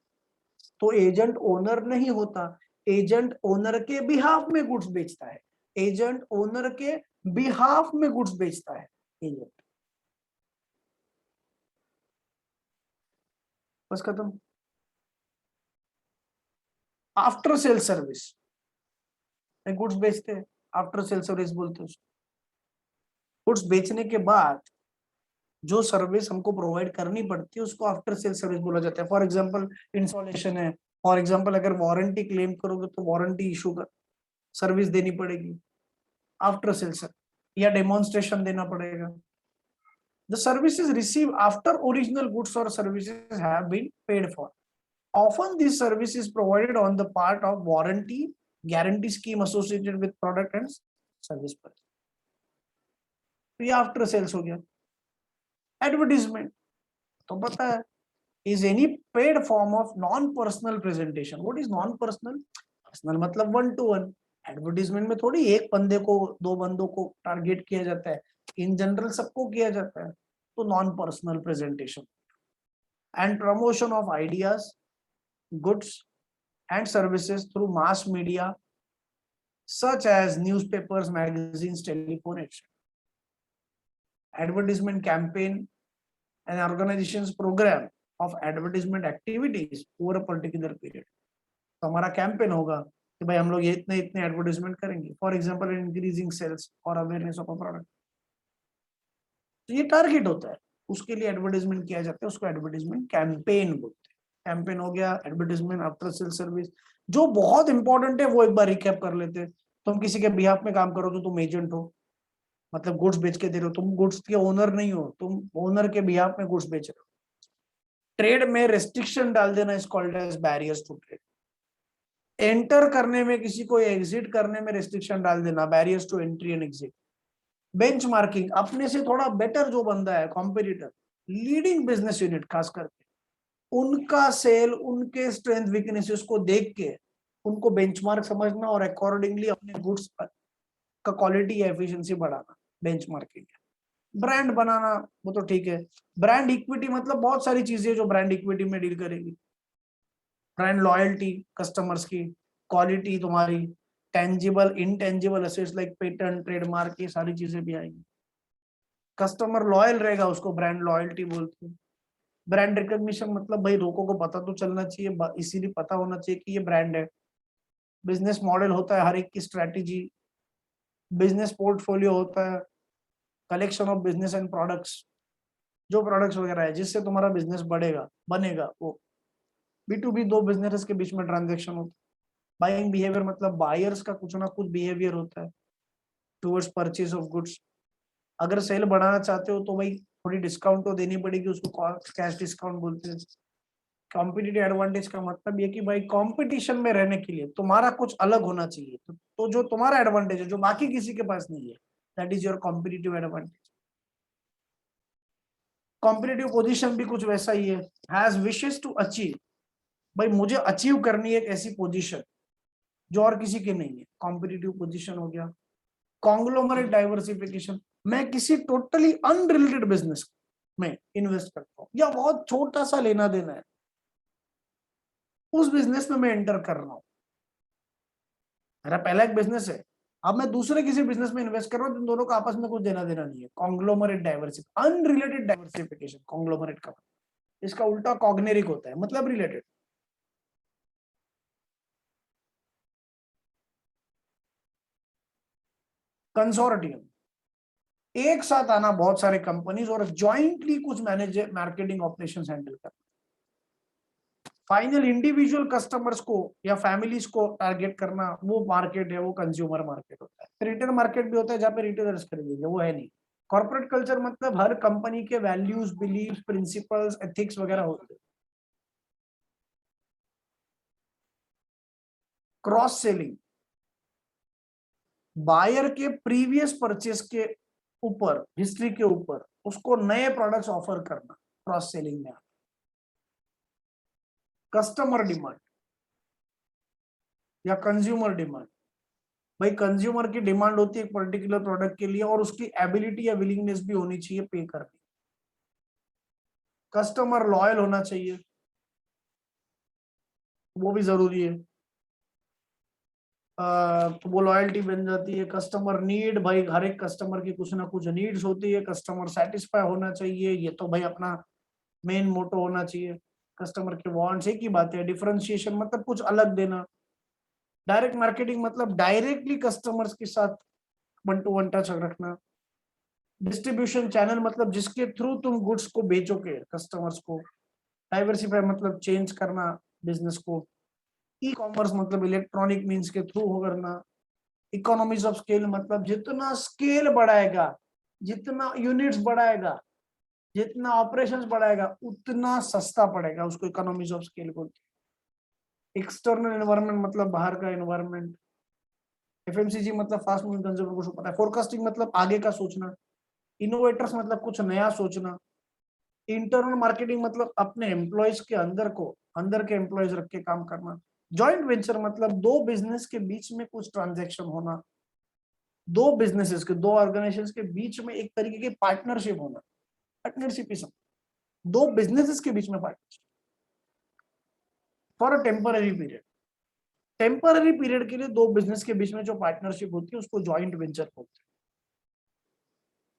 तो एजेंट ओनर नहीं होता, agent owner के behalf में गुड्स बेचता है, एजेंट ओनर के बिहाफ में गुड्स बेचता है एजेंट। बस खत्म। आफ्टर सेल सर्विस, गुड्स बेचते हैं, आफ्टर सेल सर्विस बोलते हैं। गुड्स बेचने के बाद जो सर्विस हमको प्रोवाइड करनी पड़ती है उसको आफ्टर सेल सर्विस बोला जाता है। फॉर एग्जांपल, इंस्टॉलेशन है, फॉर एग्जांपल अगर वारंटी क्लेम करोगे तो वारंटी इशू का सर्विस देनी पड़ेगी आफ्टर सेल सर्विस, या डेमोन्स्ट्रेशन देना पड़ेगा। The services received after original goods or services have been paid for. Often this service is provided on the part of warranty guarantee scheme associated with product and service purchase. तो ये after sales हो गया। Advertisement तो पता है, is any paid form of non-personal presentation. What is non-personal? Personal मतलब one to one. Advertisement में थोड़ी एक बंदे को, दो बंदों को टारगेट किया जाता है, इन जनरल सबको किया जाता है, तो non personal presentation. And promotion of ideas, goods and services through mass media such as newspapers, magazines, telephone, etc. Advertisement campaign, an organization's program of advertisement activities over a particular period. तो हमारा campaign होगा कि भाई हम लोग ये इतने इतने एडवर्टाइजमेंट करेंगे, फॉर एग्जांपल इंक्रीजिंग सेल्स और अवेयरनेस ऑफ अ प्रोडक्ट। तो ये टारगेट होता है, उसके लिए एडवर्टाइजमेंट किया जाता है, उसको एडवर्टाइजमेंट कैंपेन बोलते हैं। कैंपेन हो गया, एडवर्टाइजमेंट, आफ्टर सेल सर्विस। जो बहुत इंपॉर्टेंट है वो एक बार रिकैप कर लेते हैं। तुम किसी के बिहाफ में काम करो तो तुम एजेंट हो, मतलब गुड्स बेच के दे रहे हो, तुम गुड्स के ओनर नहीं हो, तुम ओनर के बिहाफ में गुड्स बेच रहे हो। ट्रेड में रेस्ट्रिक्शन डाल देना is called as barriers to trade. Enter करने में किसी को, एग्जिट करने में रेस्ट्रिक्शन डाल देना, barriers to entry and exit. Benchmarking, अपने से थोड़ा बेटर जो बंदा है, कॉम्पिटिटर, लीडिंग बिजनेस यूनिट खास करके, उनका सेल, उनके स्ट्रेंथ वीकनेसेस को देख के उनको बेंचमार्क समझना और अकॉर्डिंगली अपने गुड्स का क्वालिटी या एफिशिएंसी बढ़ाना, बेंचमार्किंग। ब्रांड बनाना वो तो ठीक है। ब्रांड इक्विटी मतलब बहुत सारी चीजें जो ब्रांड इक्विटी में डील करेगी। ब्रांड लॉयल्टी, कस्टमर्स की क्वालिटी, तुम्हारी tangible intangible assets like patent, trademark, ये सारी चीजें भी आएंगी। कस्टमर लॉयल रहेगा, उसको ब्रांड लॉयल्टी बोलते हैं। ब्रांड रिकॉग्निशन मतलब भाई लोगों को पता तो चलना चाहिए, इसीलिए पता होना चाहिए कि ये ब्रांड है। बिजनेस मॉडल होता है हर एक की स्ट्रेटेजी, बिजनेस पोर्टफोलियो होता है, collection of business and products, जो प्रोडक्ट्स वगैरह है जिससे तुम्हारा बिजनेस बढ़ेगा बनेगा, वो B2B दो बिजनेस के बीच में ट्रांजेक्शन होता है। बाइंग बिहेवियर मतलब बायर्स का कुछ ना कुछ बिहेवियर होता है टुवर्ड्स परचेज ऑफ गुड्स। अगर सेल बढ़ाना चाहते हो तो भाई थोड़ी डिस्काउंट तो देनी पड़ेगी, उसको कैश डिस्काउंट बोलते हैं। कॉम्पिटिटिव एडवांटेज का मतलब ये कि भाई कंपटीशन में रहने के लिए तुम्हारा कुछ अलग होना चाहिए, तो जो तुम्हारा एडवांटेज है जो बाकी किसी के पास नहीं है, that is your competitive advantage. Competitive position भी कुछ वैसा ही है, हैज विशेस टू अचीव, भाई मुझे अचीव करनी है एक ऐसी पोजीशन जो और किसी के नहीं है, कॉम्पिटिटिव पोजीशन हो गया। कॉन्ग्लोमरेट डाइवर्सिफिकेशन, मैं किसी टोटली अनरिलेटेड बिजनेस में इन्वेस्ट करता हूँ या बहुत छोटा सा लेना देना है, उस बिजनेस में मैं एंटर कर रहा हूँ। मेरा पहला एक बिजनेस है, अब मैं दूसरे किसी बिजनेस में इन्वेस्ट कर रहा हूँ, दोनों का आपस में कुछ देना देना नहीं है। Conglomerate diversification, unrelated diversification conglomerate का, इसका उल्टा कॉग्नेरिक होता है, मतलब रिलेटेड। कंसोर्टियम, एक साथ आना बहुत सारे कंपनीज और ज्वाइंटली कुछ मैनेज मार्केटिंग ऑपरेशंस हैंडल करना। फाइनल इंडिविजुअल कस्टमर्स को या फैमिलीज को टारगेट करना, वो मार्केट है, वो कंज्यूमर मार्केट होता है। रिटेल मार्केट भी होता है जहाँ पे रिटेलर्स खरीदेंगे, वो है नहीं। कॉर्पोरेट कल्चर मतलब हर कंपनी के वैल्यूज, बिलीफ, प्रिंसिपल्स, एथिक्स वगैरह होते हैं। क्रॉस सेलिंग, बायर के प्रीवियस परचेस के ऊपर, हिस्ट्री के ऊपर उसको नए प्रोडक्ट्स ऑफर करना, क्रॉस सेलिंग में। कस्टमर डिमांड या कंज्यूमर डिमांड, भाई कंज्यूमर की डिमांड होती है एक पर्टिकुलर प्रोडक्ट के लिए और उसकी एबिलिटी या विलिंगनेस भी होनी चाहिए पे करने। कस्टमर लॉयल होना चाहिए, वो भी जरूरी है। वो लॉयल्टी बन जाती है। कस्टमर नीड, भाई हर एक कस्टमर की कुछ ना कुछ नीड्स होती है, कस्टमर सेटिस्फाई होना चाहिए, ये तो भाई अपना मेन मोटो होना चाहिए। कस्टमर के वांट्स, एक ही बात है। डिफरेंशिएशन मतलब कुछ अलग देना। डायरेक्ट मार्केटिंग मतलब डायरेक्टली कस्टमर्स के साथ वन टू वन टच रखना। डिस्ट्रीब्यूशन चैनल मतलब जिसके थ्रू तुम गुड्स को बेचोगे कस्टमर्स को। डाइवर्सिफाई मतलब चेंज करना बिजनेस को। ई कॉमर्स मतलब इलेक्ट्रॉनिक मीन्स के थ्रू हो करना। इकोनॉमीज ऑफ स्केल मतलब जितना स्केल बढ़ाएगा, जितना यूनिट्स बढ़ाएगा, जितना ऑपरेशंस बढ़ाएगा उतना सस्ता पड़ेगा, उसको इकोनॉमीज ऑफ स्केल बोलते हैं। एक्सटर्नल एनवायरनमेंट मतलब बाहर का एनवायरनमेंट। एफएमसीजी मतलब फास्ट मूविंग कंज्यूमर को पता है। फोरकास्टिंग मतलब आगे का सोचना। इनोवेटर्स मतलब कुछ नया सोचना। इंटरनल मार्केटिंग मतलब अपने एम्प्लॉयज के अंदर को, अंदर के एम्प्लॉयज रख के काम करना। जॉइंट वेंचर मतलब दो बिजनेस के बीच में कुछ ट्रांजैक्शन होना, दो बिजनेसेस के, दो ऑर्गेनाइजेशंस के बीच में एक तरीके की पार्टनरशिप होना। पार्टनरशिप ही सब, दो बिजनेसेस के बीच में partnership for a temporary period. Temporary period के लिए दो बिजनेस के बीच में जो पार्टनरशिप होती है उसको जॉइंट वेंचर बोलते हैं।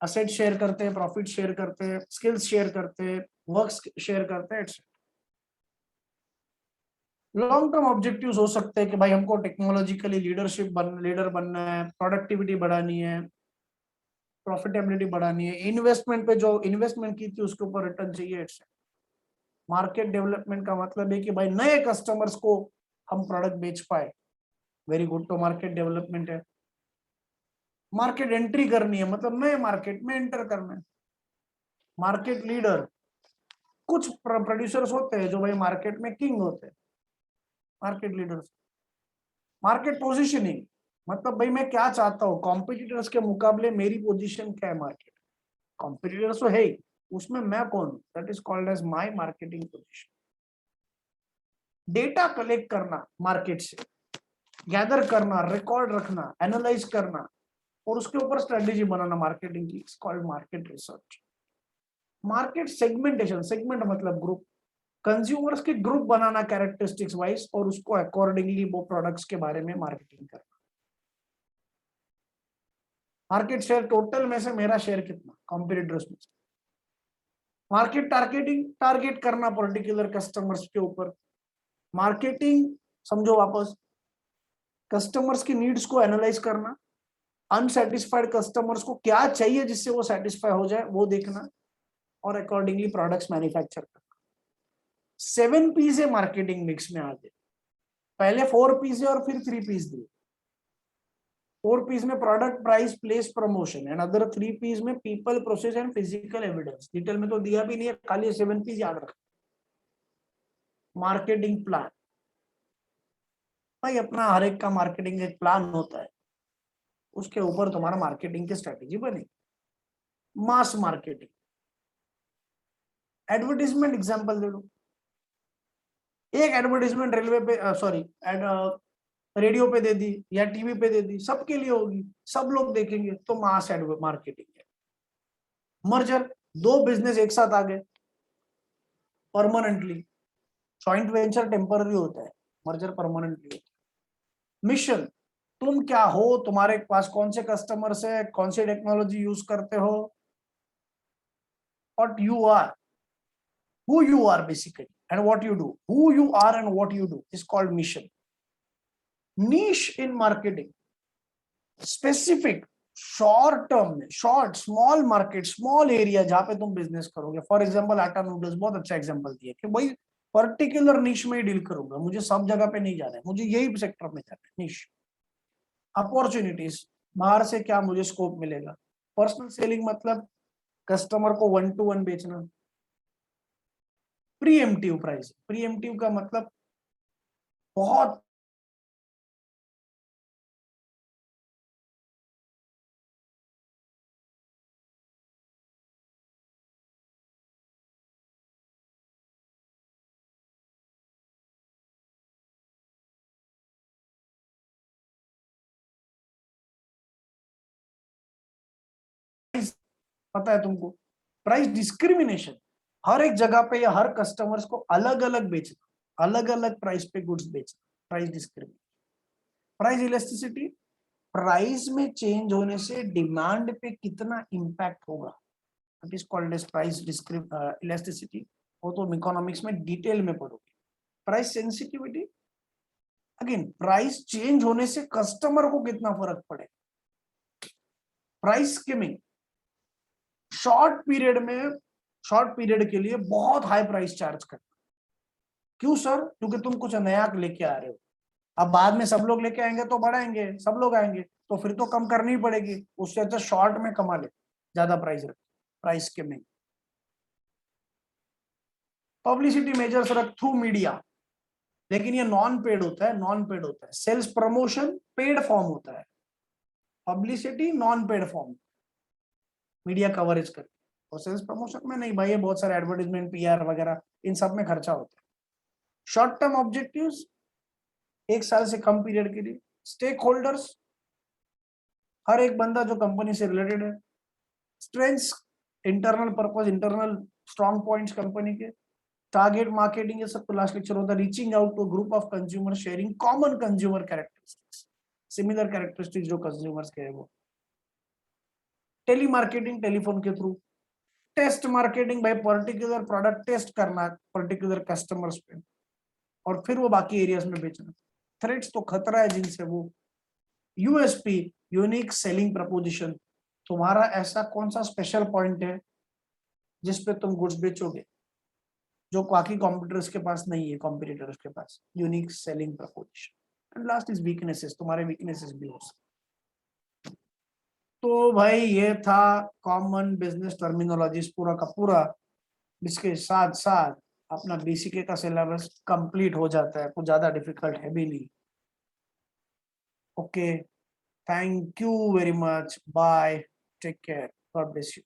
असेट शेयर करते हैं, प्रॉफिट शेयर करते हैं, स्किल्स शेयर करते हैं, वर्क शेयर करते हैं। लॉन्ग टर्म ऑब्जेक्टिव्स हो सकते हैं कि भाई हमको टेक्नोलॉजिकली लीडर बनना है, प्रोडक्टिविटी बढ़ानी है, प्रॉफिटेबिलिटी बढ़ानी है, इन्वेस्टमेंट पे जो इन्वेस्टमेंट की थी उसके ऊपर रिटर्न चाहिए। मार्केट डेवलपमेंट का मतलब है कि भाई नए कस्टमर्स को हम प्रोडक्ट बेच पाए, वेरी गुड, तो मार्केट डेवलपमेंट है। मार्केट एंट्री करनी है मतलब नए मार्केट में एंटर करना है। मार्केट लीडर, कुछ प्रोड्यूसर्स होते हैं जो भाई मार्केट में किंग होते हैं, मार्केट लीडर्स। मार्केट पोजीशनिंग मतलब भाई मैं क्या चाहता हूँ, कॉम्पिटिटर्स के मुकाबले मेरी पोजीशन क्या है मार्केट। कॉम्पिटिटर्स तो है ही, उसमें मैं कौन हूँ, that is called as my marketing position. Data collect करना मार्केट से, गैदर करना, रिकॉर्ड रखना, एनालाइज करना और उसके ऊपर स्ट्रेटेजी बनाना मार्केटिंग की, called market research. Market segmentation, segment मतलब ग्रुप, कंज्यूमर्स के ग्रुप बनाना कैरेक्टरिस्टिक्स वाइज और उसको अकॉर्डिंगली वो प्रोडक्ट्स के बारे में मार्केटिंग करना। मार्केट शेयर, टोटल में से मेरा शेयर कितना कॉम्पिटिटर्स में, मार्केट टारगेट करना पर्टिकुलर कस्टमर्स के ऊपर। मार्केटिंग समझो वापस, कस्टमर्स की नीड्स को एनालाइज करना, अनसेटिस्फाइड कस्टमर्स को क्या चाहिए जिससे वो सेटिस्फाई हो जाए वो देखना, और अकॉर्डिंगली प्रोडक्ट्स मैन्युफैक्चर करना। 7 पीस है मार्केटिंग मिक्स में आगे, पहले 4 पीस है और फिर 3 पीस दिए। 4 पीस में product, price, place, promotion, and other 3 Ps में people, process and physical evidence. Detail में तो दिया भी नहीं है, खाली 7 पीस याद रखना। मार्केटिंग प्लान, भाई अपना हर एक का मार्केटिंग एक प्लान होता है, उसके ऊपर तुम्हारा मार्केटिंग की स्ट्रेटेजी बनेगी। मास मार्केटिंग, एडवर्टीजमेंट एग्जांपल दे दो। एक एडवर्टीजमेंट रेलवे पे, सॉरी, रेडियो पे दे दी या टीवी पे दे दी, सबके लिए होगी, सब लोग देखेंगे, तो मास मार्केटिंग है। मर्जर, 2 बिजनेस एक साथ आ गए परमानेंटली, जॉइंट वेंचर टेम्पररी होता है, मर्जर परमानेंटली होता है। मिशन, तुम क्या हो, तुम्हारे पास कौन से कस्टमर्स है, कौन सी टेक्नोलॉजी यूज करते हो, what you are, who you are basically and what you do. Who you are and what you do is called mission. Niche in marketing, specific, short term में, short small market, small area जहां पे तुम business करोगे। For example आटा noodles बहुत अच्छा example दिया कि भाई पर्टिकुलर निश में ही डील करूंगा, मुझे सब जगह पे नहीं जाना है, मुझे यही सेक्टर में जाना है। निश, अपॉर्चुनिटीज, बाहर से क्या मुझे स्कोप मिलेगा। पर्सनल सेलिंग मतलब कस्टमर को 1 to 1 बेचना। प्रीएम्प्टिव प्राइस, प्रीएम्प्टिव का मतलब बहुत पता है तुमको, प्राइस डिस्क्रिमिनेशन, हर एक जगह पे या हर कस्टमर्स को अलग अलग बेचना, अलग अलग प्राइस पे गुड्स बेचना, price discrimination. Price elasticity, price में चेंज होने से डिमांड पे कितना इंपैक्ट होगा, it is called as price elasticity. वो तो इकोनॉमिक्स में डिटेल में पढ़ोगे। Price sensitivity, again price change होने से कस्टमर को कितना फर्क पड़े। प्राइस स्कीमिंग, शॉर्ट पीरियड में, शॉर्ट पीरियड के लिए बहुत हाई प्राइस चार्ज करना। क्यों सर? क्योंकि तुम कुछ नया लेके आ रहे हो, अब बाद में सब लोग लेके आएंगे तो बढ़ाएंगे, सब लोग आएंगे तो फिर तो कम करनी पड़ेगी, उससे अच्छा शॉर्ट में कमा ले, ज्यादा प्राइस रख। प्राइस के में पब्लिसिटी मेजर्स रख थ्रू मीडिया, लेकिन ये नॉन पेड होता है, नॉन पेड होता है। सेल्स प्रमोशन पेड फॉर्म होता है, publicity non paid form, media coverage कर। और सेल्स प्रमोशन में नहीं भाई, ये बहुत सारे एडवर्टीजमेंट, पीआर वगैरह, इन सब में खर्चा होता है। शॉर्ट टर्म ऑब्जेक्टिव्स, 1 साल से कम पीरियड के लिए। स्टेक होल्डर्स, हर एक बंदा जो कंपनी से रिलेटेड है। Strengths, internal purpose, internal strong points company के। टारगेट मार्केटिंग, ये सब तो लास्ट लेक्चर होता है। Reaching out to group of consumer, sharing common consumer characteristics, similar characteristics जो कंज्यूमर्स के है वो। टेली मार्केटिंग, टेलीफोन के थ्रू। टेस्ट मार्केटिंग, भाई पर्टिकुलर प्रोडक्ट टेस्ट करना पर्टिकुलर कस्टमर्स पे, और फिर वो बाकी एरियाज में बेचना। थ्रेट्स तो खतरा है जिनसे वो। यूएसपी, यूनिक सेलिंग प्रपोजिशन, तुम्हारा ऐसा कौन सा स्पेशल पॉइंट है जिसपे तुम गुड्स बेचोगे जो बाकी कॉम्पिटिटर्स के पास नहीं है, कॉम्पिटिटर्स के पास। Unique selling proposition. And last is weaknesses, तुम्हारे वीकनेसेस भी हो सकते। तो भाई ये था कॉमन बिजनेस टर्मिनोलॉजीज पूरा का पूरा, इसके साथ साथ अपना बीसीके का सिलेबस कंप्लीट हो जाता है, कुछ ज्यादा डिफिकल्ट है भी नहीं। Okay, thank you very much, bye, take care, God bless you.